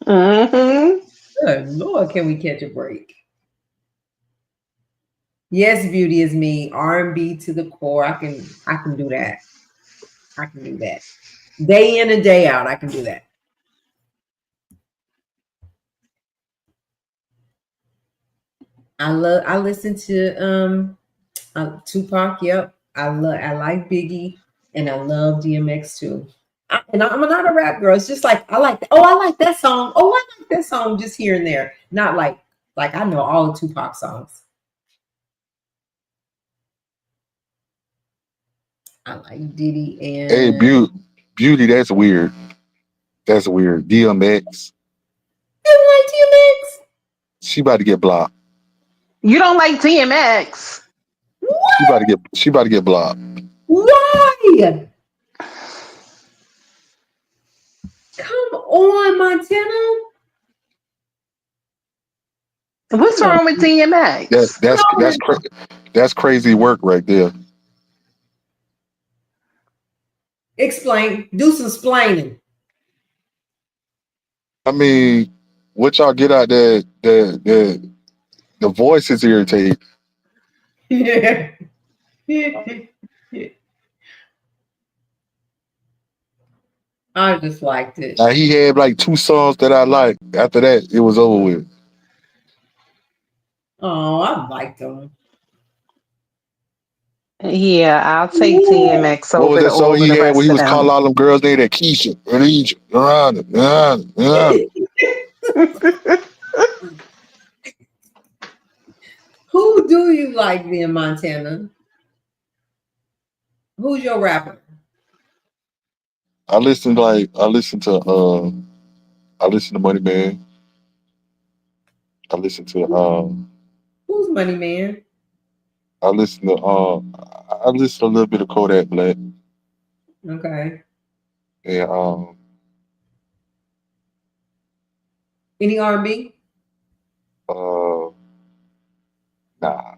Speaker 2: Mm-hmm.
Speaker 1: Good Lord, can we catch a break? Yes, Beauty is me. R&B to the core. I can do that. I can do that. Day in and day out, I can do that. I listen to Tupac, yep. I like Biggie, and I love DMX too. And I'm not a rap girl. It's just like I like that song. Oh, I like that song just here and there. Not like I know all the Tupac songs. I like Diddy and
Speaker 3: Hey, Beauty, that's weird. That's weird. DMX.
Speaker 1: You like DMX?
Speaker 3: She about to get blocked.
Speaker 2: You don't like DMX?
Speaker 3: She about to get blocked.
Speaker 1: Why? Come on, Montana.
Speaker 2: What's
Speaker 1: No,
Speaker 2: wrong with DMX?
Speaker 3: That's crazy work right there.
Speaker 1: explain. Do some splaining.
Speaker 3: I mean, what y'all get out there? The voice is irritating.
Speaker 1: Yeah. I just liked it.
Speaker 3: Now he had like 2 songs that I liked. After that, it was over with.
Speaker 1: Oh, I liked them.
Speaker 2: Yeah, I'll take
Speaker 1: Yeah.
Speaker 2: DMX
Speaker 3: What was
Speaker 2: over
Speaker 3: that song
Speaker 2: over
Speaker 3: he
Speaker 2: the
Speaker 3: had where he
Speaker 2: rest of
Speaker 3: was calling
Speaker 2: them.
Speaker 3: all them girls named that Keisha, Alicia, Miranda.
Speaker 1: Who do you like in Montana? Who's your rapper?
Speaker 3: I listened to Money Man. I listened to
Speaker 1: Who's Money Man?
Speaker 3: I listened to I listened to a little bit of Kodak Black
Speaker 1: Okay.
Speaker 3: and
Speaker 1: Any R&B?
Speaker 3: uh nah.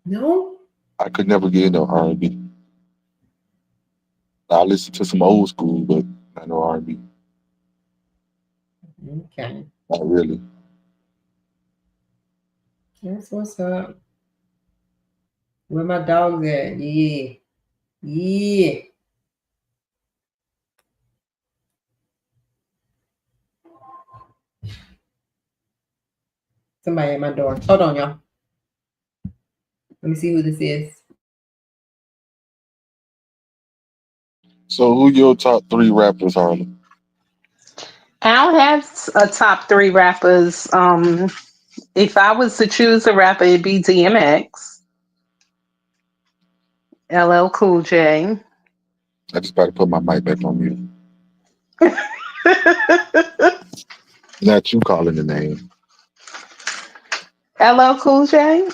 Speaker 1: No.
Speaker 3: I could never get into R&B. I listened to some old school, but not no R&B.
Speaker 1: Okay.
Speaker 3: Not really.
Speaker 1: That's what's up. Where my dogs at? Yeah. Yeah. Somebody at my door. Hold on, y'all. Let me see who this is.
Speaker 3: So who your top 3 rappers, Harlem?
Speaker 2: I don't have a top three rappers. If I was to choose a rapper, it'd be DMX, LL Cool J.
Speaker 3: I just about to put my mic back on mute. Not you calling the name.
Speaker 2: LL Cool J.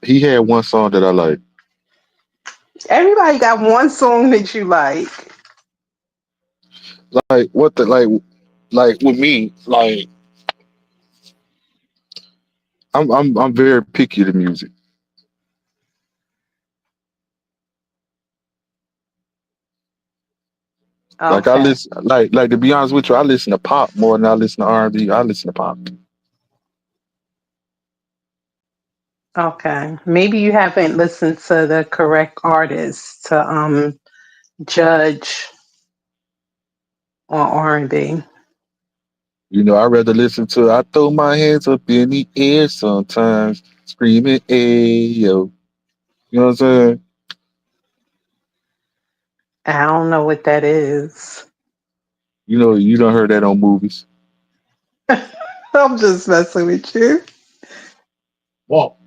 Speaker 3: He had one song that I like.
Speaker 2: Everybody got one song that you like.
Speaker 3: Like what the like with me, like I'm very picky to music. Like I
Speaker 2: Okay.
Speaker 3: listen like to be honest with you, I listen to pop more than I listen to R&B. I listen to pop.
Speaker 2: Okay. Maybe you haven't listened to the correct artist to judge on R&B.
Speaker 3: You know, I rather listen to I throw my hands up in the air sometimes, screaming ayo. You know what I'm saying?
Speaker 2: I don't know what that is.
Speaker 3: You know, you don't heard that on movies.
Speaker 2: I'm just messing with you.
Speaker 3: Well,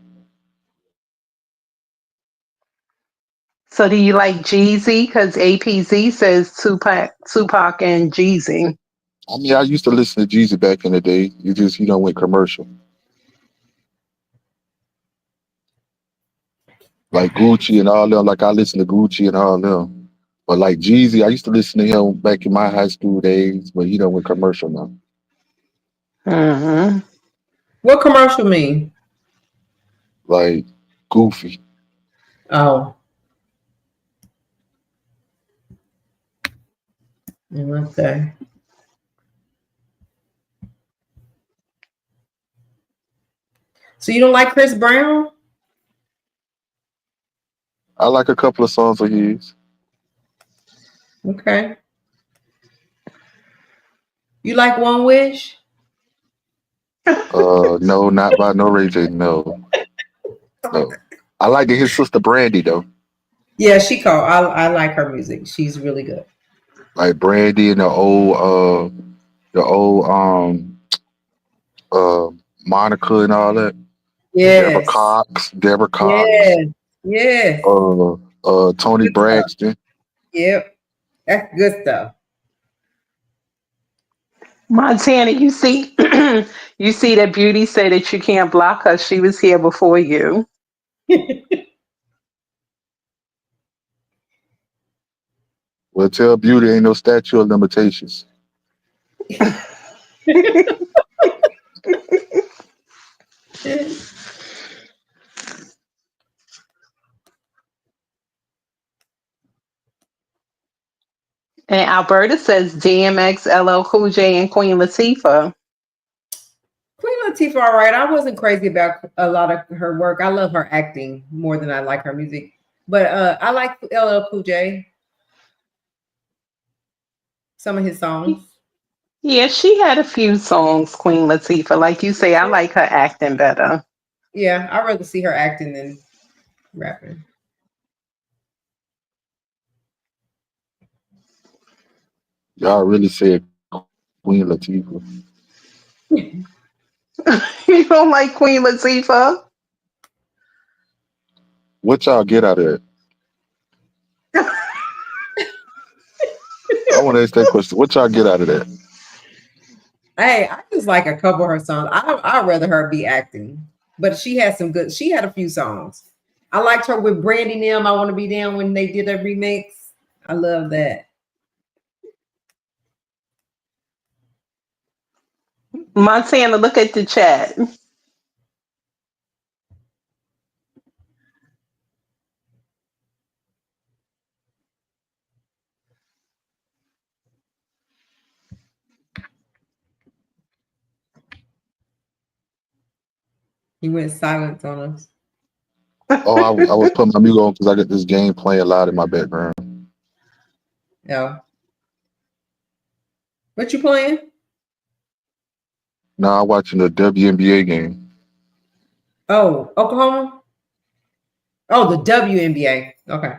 Speaker 2: So do you like Jeezy? Because APZ says Tupac and Jeezy.
Speaker 3: I mean, I used to listen to Jeezy back in the day. You just, went commercial. Like Gucci and all them. Like I listen to Gucci and all them. But like Jeezy, I used to listen to him back in my high school days, but he done went commercial now.
Speaker 2: Hmm.
Speaker 1: What commercial mean?
Speaker 3: Like Goofy.
Speaker 1: Oh. Okay. So you don't like Chris Brown?
Speaker 3: I like a couple of songs of his.
Speaker 1: Okay. You like One Wish?
Speaker 3: No, not by no Ray J. No, no. I like his sister Brandy though.
Speaker 1: Yeah, she called. I like her music. She's really good.
Speaker 3: Like Brandy and the old uh Monica and all that.
Speaker 1: Yes.
Speaker 3: Deborah Cox,
Speaker 1: Yes. Yes.
Speaker 3: Tony
Speaker 1: Good stuff.
Speaker 3: Braxton.
Speaker 1: Yep. That's good stuff.
Speaker 2: Montana, you see, you see that Beauty said that you can't block her. She was here before you.
Speaker 3: Well, tell Beauty ain't no statute of limitations.
Speaker 2: And Alberta says DMX, LL Cool J, and Queen Latifah.
Speaker 1: Queen Latifah, all right. I wasn't crazy about a lot of her work. I love her acting more than I like her music. But I like LL Cool J, some of his songs.
Speaker 2: Yeah, she had a few songs, Queen Latifah. Like you say, I like her acting better.
Speaker 1: Yeah, I'd rather see her acting than rapping.
Speaker 3: Y'all really said Queen Latifah.
Speaker 2: You don't like Queen Latifah?
Speaker 3: What y'all get out of it? I want to ask that question. What y'all get out of that?
Speaker 1: Hey, I just like a couple of her songs. I'd rather her be acting, but she had some good. She had a few songs. I liked her with Brandy Nim. I want to be down when they did a remix. I love that.
Speaker 2: Montana, look at the chat.
Speaker 1: He went silent on us.
Speaker 3: Oh, I was putting my music on because I got this game playing loud in my background.
Speaker 1: Yeah. What you playing?
Speaker 3: Now I'm watching the WNBA game.
Speaker 1: Oh, Oklahoma. Oh, the WNBA. Okay.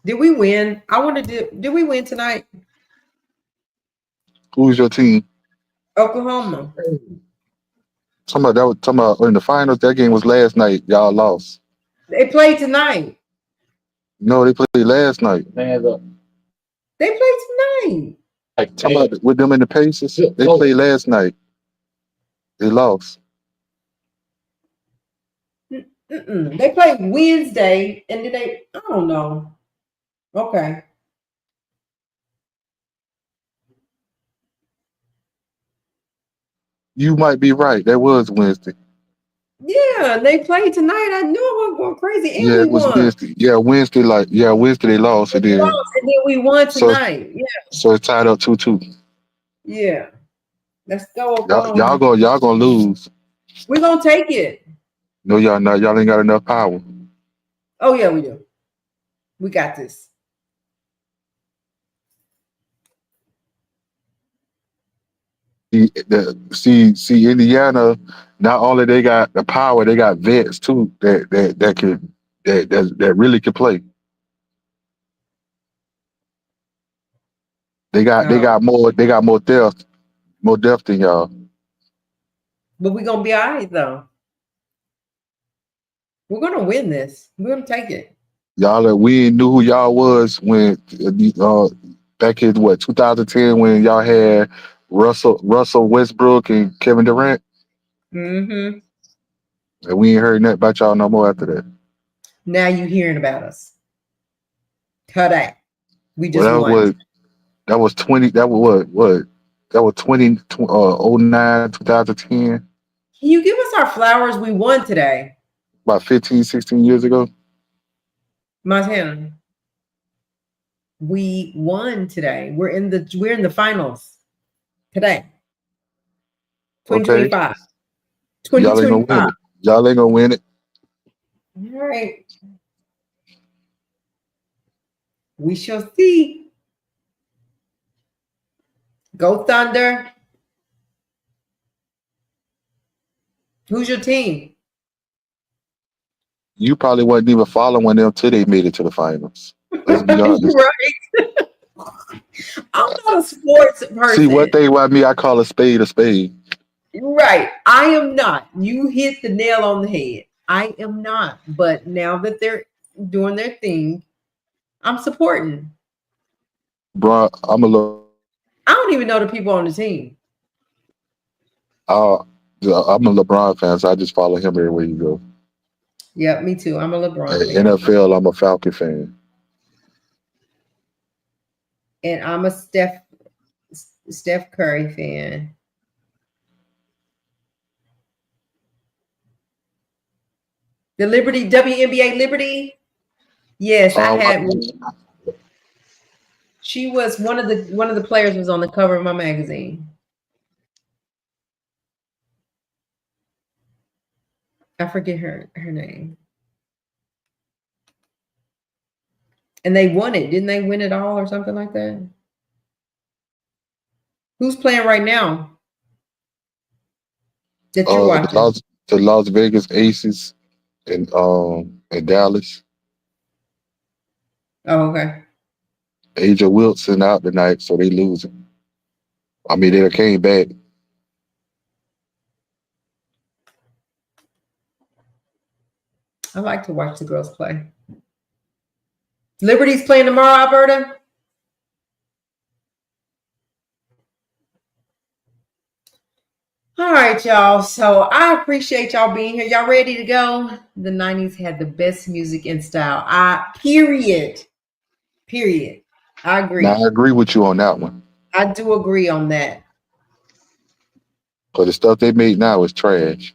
Speaker 1: Did we win? I want to do. Did we win tonight?
Speaker 3: Who's your team?
Speaker 1: Oklahoma.
Speaker 3: Talking about in the finals. That game was last night. Y'all lost.
Speaker 1: They played tonight.
Speaker 3: No, they played last night.
Speaker 1: They played tonight.
Speaker 3: Talking about with them in the Pacers. They played last night. They lost.
Speaker 1: Mm-mm. They played Wednesday, and then they. I don't know. Okay.
Speaker 3: You might be right. That was Wednesday.
Speaker 1: Yeah, they played tonight. I knew I was going crazy, and
Speaker 3: Yeah,
Speaker 1: we
Speaker 3: it was
Speaker 1: won.
Speaker 3: Wednesday. Yeah, Wednesday. Wednesday they lost,
Speaker 1: We
Speaker 3: and then
Speaker 1: lost, and then we won
Speaker 3: so
Speaker 1: tonight. Yeah,
Speaker 3: so it's tied up 2-2.
Speaker 1: yeah. Let's go,
Speaker 3: Y'all
Speaker 1: Oklahoma.
Speaker 3: y'all gonna lose.
Speaker 1: We're gonna take it.
Speaker 3: No, y'all not. Y'all ain't got enough power.
Speaker 1: Oh yeah, we do. We got this.
Speaker 3: See, Indiana. Not only they got the power, they got vets too that can that really can play.
Speaker 1: No,
Speaker 3: They got more depth than y'all.
Speaker 1: but we're gonna be all right though. We're gonna win this. We're gonna take it.
Speaker 3: We knew who y'all was when back in what 2010 when y'all had Russell Westbrook and Kevin Durant,
Speaker 1: Mm-hmm.
Speaker 3: and we ain't heard nothing about y'all no more after that.
Speaker 1: Now you hearing about us. Cut that. We
Speaker 3: Well,
Speaker 1: just won.
Speaker 3: that was 20. That was what that was 09 2010,
Speaker 1: Can you give us our flowers? We won today,
Speaker 3: about 15, 16 years ago.
Speaker 1: Montana. We won today. We're in the finals today.
Speaker 3: Okay,
Speaker 1: 2025.
Speaker 3: y'all ain't gonna
Speaker 1: 2025.
Speaker 3: win it. Y'all ain't gonna win it.
Speaker 1: All right. We shall see. Go Thunder. Who's your team?
Speaker 3: You probably wasn't even following them till they made it to the finals. Let's be honest.
Speaker 1: Right. I'm not a sports
Speaker 3: See, one
Speaker 1: person.
Speaker 3: thing about me, I call a spade a spade.
Speaker 1: Right. I am not. You hit the nail on the head. I am not. But now that they're doing their thing, I'm supporting.
Speaker 3: I'm a LeBron fan,
Speaker 1: I
Speaker 3: so I
Speaker 1: don't
Speaker 3: just
Speaker 1: even know the
Speaker 3: follow
Speaker 1: people
Speaker 3: him
Speaker 1: on the
Speaker 3: everywhere he
Speaker 1: team.
Speaker 3: go. I'm a LeBron fan, so I just follow him everywhere he go.
Speaker 1: Yep, me too. I'm a LeBron fan.
Speaker 3: NFL, I'm a Falcon fan.
Speaker 1: And I'm a Steph Curry fan. The Liberty WNBA Liberty. Yes, I
Speaker 3: Um, I,
Speaker 1: had. She was one of the players was on the cover of my magazine. I forget her name. And they won it. Didn't they win it all or something like that? Who's playing right now that you're
Speaker 3: the
Speaker 1: watching?
Speaker 3: Las Vegas Aces in Dallas.
Speaker 1: Oh, okay.
Speaker 3: Aja Wilson out tonight, so they losing. I mean, they came back.
Speaker 1: I like to watch the girls play. Liberty's playing tomorrow, Alberta. All right, y'all. So I appreciate y'all being here. Y'all ready to go? The 90s had the best music and style. Period. Period. I
Speaker 3: Now I
Speaker 1: agree.
Speaker 3: agree with you on that one.
Speaker 1: I do agree on that.
Speaker 3: But the stuff they make now is trash.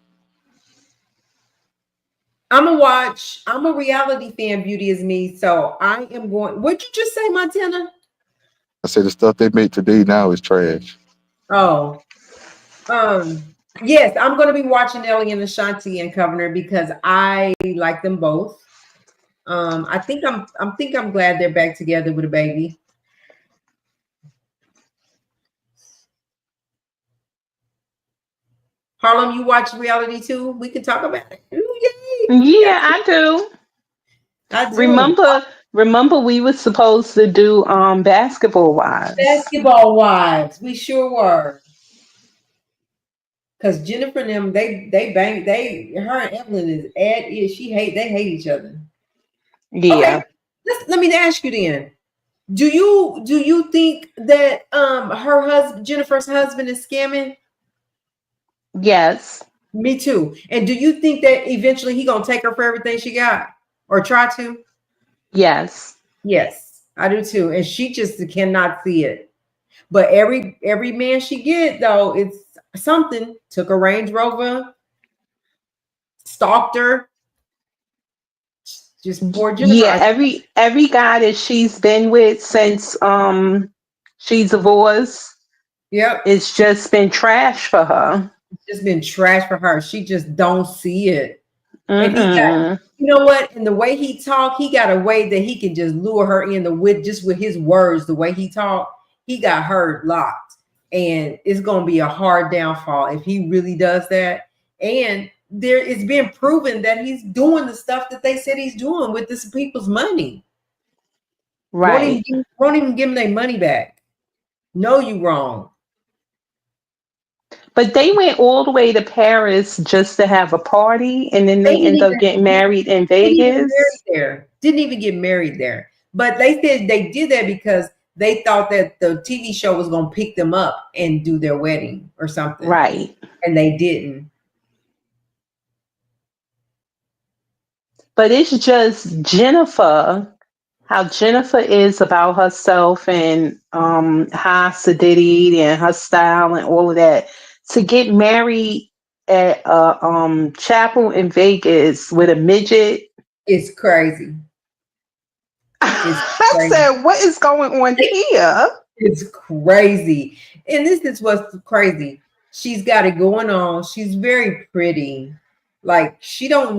Speaker 1: I'm a watch. I'm a reality fan. Beauty is me. So I am going. What'd you just say, Montana?
Speaker 3: I said the stuff they make today now is trash.
Speaker 1: Oh, yes, I'm going to be watching Ellie and Ashanti and Governor because I like them both. I think I'm glad they're back together with a baby. Harlem, you watch reality too? We can talk about it. Ooh, yay!
Speaker 2: Yeah, I do.
Speaker 1: I do.
Speaker 2: Remember we were supposed to do Basketball Wives.
Speaker 1: Basketball wives. We sure were. Because Jennifer and them, they bang, her and Evelyn they hate each other. Okay,
Speaker 2: Yeah.
Speaker 1: let me ask you then. Do you think that her husband Jennifer's husband is scamming?
Speaker 2: Yes.
Speaker 1: Me too. And do you think that eventually he gonna take her for everything she got? Or try to?
Speaker 2: Yes.
Speaker 1: Yes, I do too. And she just cannot see it. But every man she get though, it's something. Took a Range Rover, stalked her, just poor Jennifer.
Speaker 2: Yeah, every guy that she's been with since she's divorced,
Speaker 1: Yep,
Speaker 2: it's just been trash for her.
Speaker 1: it's just been trash for her. She just don't see it. And he got,
Speaker 2: Mm-mm.
Speaker 1: you know what? And the way he talked, he got a way that he can just lure her in the with just with his words. The way he talked, he got her locked, and it's gonna be a hard downfall if he really does that. And it's been proven that he's doing the stuff that they said he's doing with this people's money.
Speaker 2: Right.
Speaker 1: Won't even give them their money back. No, you wrong.
Speaker 2: But they went all the way to Paris just to have a party and then
Speaker 1: They
Speaker 2: they
Speaker 1: didn't
Speaker 2: end up
Speaker 1: even
Speaker 2: getting married in
Speaker 1: didn't even get married
Speaker 2: Vegas.
Speaker 1: there. Didn't even get married there. But they said they did that because they thought that the TV show was going to pick them up and do their wedding or something.
Speaker 2: Right.
Speaker 1: And they didn't.
Speaker 2: But it's just Jennifer, how Jennifer is about herself and how Diddy and her style and all of that. To get married at a chapel in Vegas with a midget.
Speaker 1: It's crazy. It's
Speaker 2: I
Speaker 1: crazy.
Speaker 2: said, what is going on here?
Speaker 1: It's crazy. And this is what's crazy. She's got it going on. She's very pretty. Like she just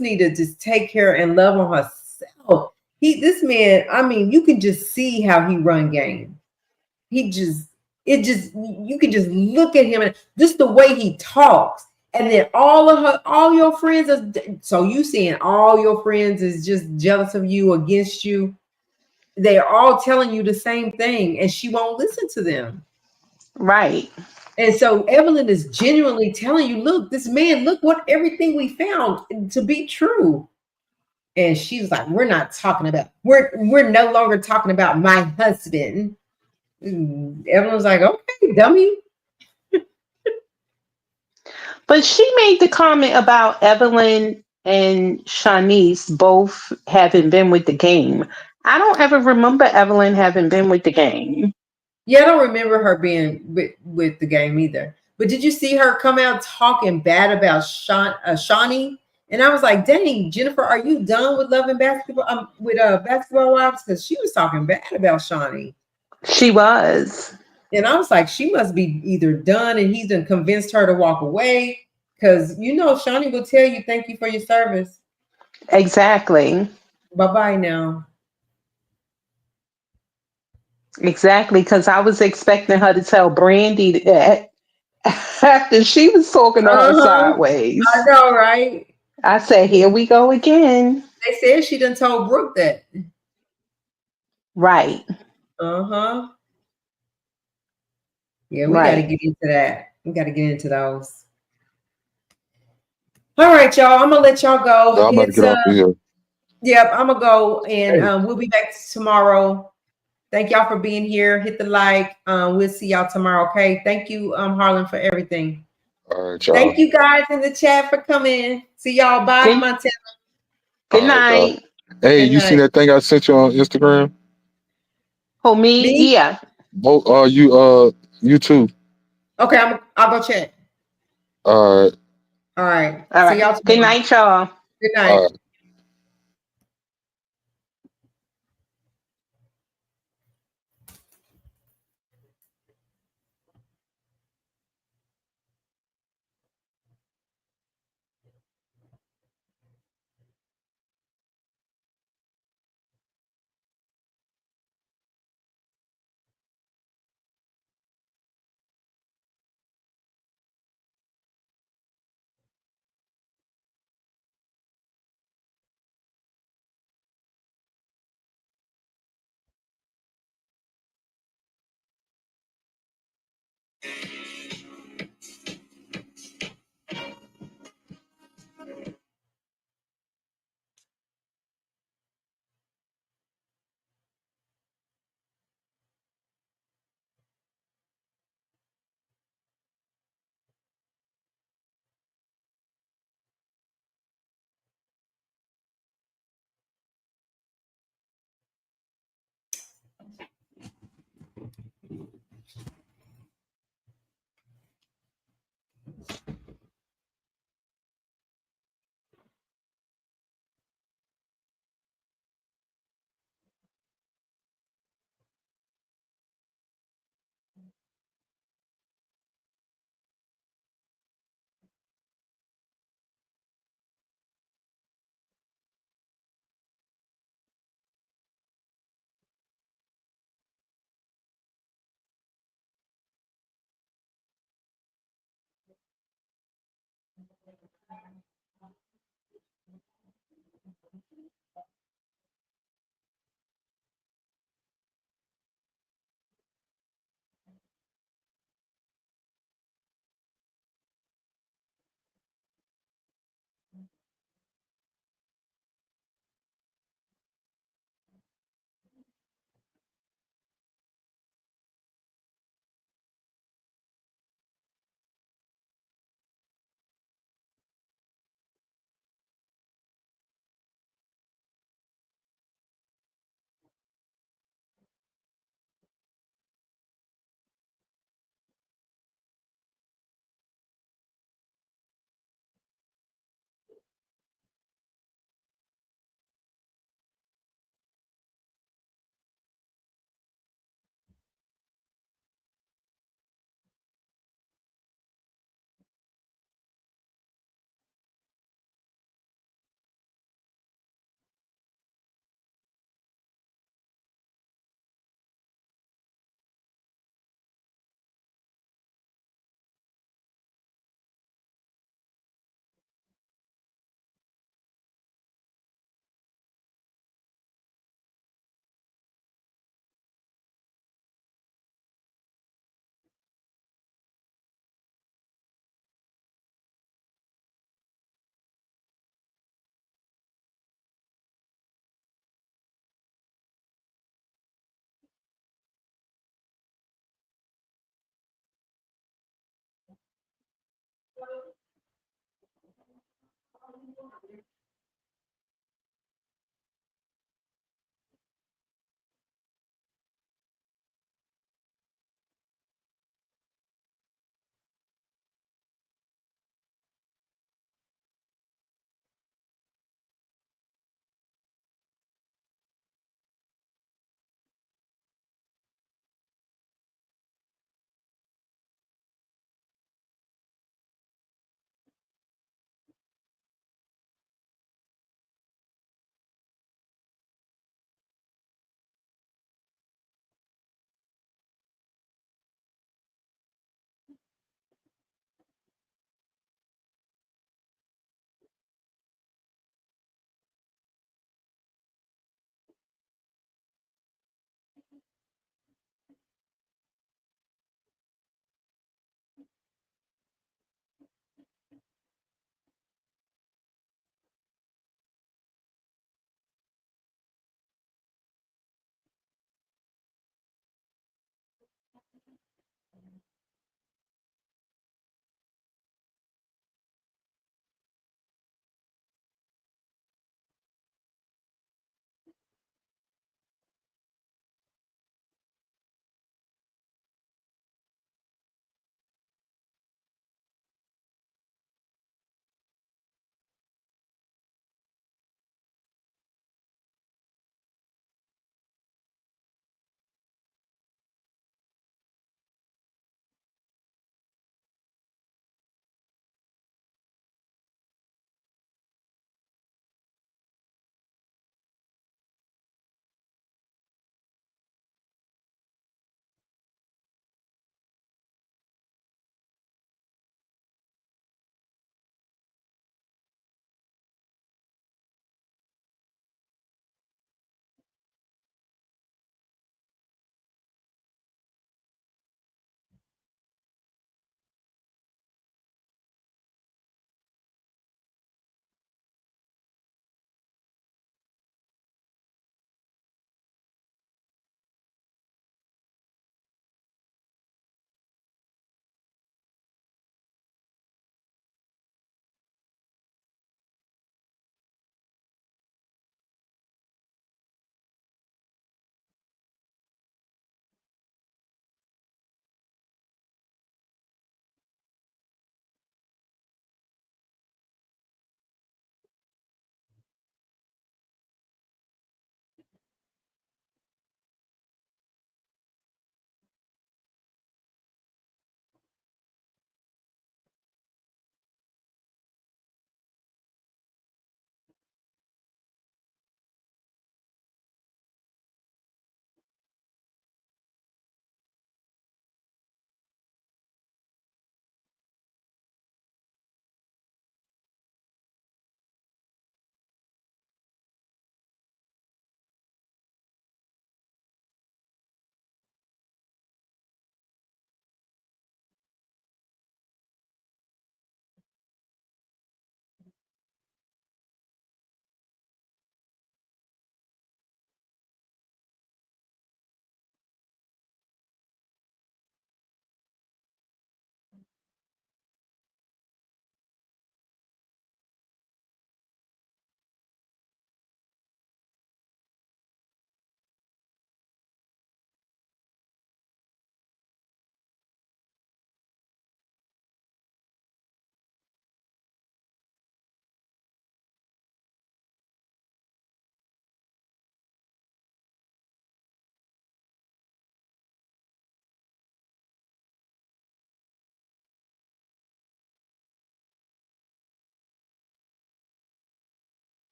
Speaker 1: need to just take care and love on herself. This man, I mean, you can just see how he run game. He just, it just, you can just look at him and just the way he talks. And then all your friends are, so you saying all your friends is just jealous of you, against you. They're all telling you the same thing, and she won't listen to them.
Speaker 2: Right.
Speaker 1: And so Evelyn is genuinely telling you, look, this man, look what everything we found to be true. And she was like, we're no longer talking about my husband. Evelyn was like, okay, dummy.
Speaker 2: But she made the comment about Evelyn and Shanice both having been with the game. I don't ever remember Evelyn having been with the game.
Speaker 1: Yeah, I don't remember her being with the game either. But did you see her come out talking bad about Shawnee? And I was like, dang, Jennifer, are you done with Love and Basketball? With Basketball Wives? Because she was talking bad about Shawnee.
Speaker 2: She was.
Speaker 1: And I was like, she must be either done and he's done convinced her to walk away. Because Shawnee will tell you, thank you for your service.
Speaker 2: Exactly.
Speaker 1: Bye-bye now.
Speaker 2: Exactly. Because I was expecting her to tell Brandy that after she was talking to her
Speaker 1: Uh-huh. I
Speaker 2: sideways.
Speaker 1: know, right?
Speaker 2: I said, here we go again.
Speaker 1: They said she done told Brooke that.
Speaker 2: Right.
Speaker 1: Uh-huh. Yeah, we got to
Speaker 2: Right.
Speaker 1: get into that. We got to get into those. All right, y'all. I'm gonna let y'all go.
Speaker 3: I'm about to
Speaker 1: It's
Speaker 3: get off of here.
Speaker 1: Yep. I'm gonna go, and
Speaker 3: Hey.
Speaker 1: we'll be back tomorrow. Thank y'all for being here. Hit the like. We'll see y'all tomorrow. Okay. Thank you, Harlan, for everything.
Speaker 3: All right, y'all.
Speaker 1: Thank you guys in the chat for coming. See y'all. Bye,
Speaker 2: Good,
Speaker 1: Montana.
Speaker 2: good
Speaker 3: All right, y'all.
Speaker 2: night.
Speaker 3: Hey,
Speaker 1: Good
Speaker 3: you seen
Speaker 1: night.
Speaker 3: that thing I sent you on Instagram?
Speaker 2: Who, me?
Speaker 1: Me?
Speaker 2: Yeah.
Speaker 3: Both you too.
Speaker 1: Okay. I'll go check.
Speaker 3: All right,
Speaker 1: All right.
Speaker 2: All
Speaker 1: See
Speaker 2: right.
Speaker 1: y'all
Speaker 2: Good
Speaker 1: tomorrow.
Speaker 2: night, y'all.
Speaker 1: Good
Speaker 3: all
Speaker 1: night.
Speaker 3: right.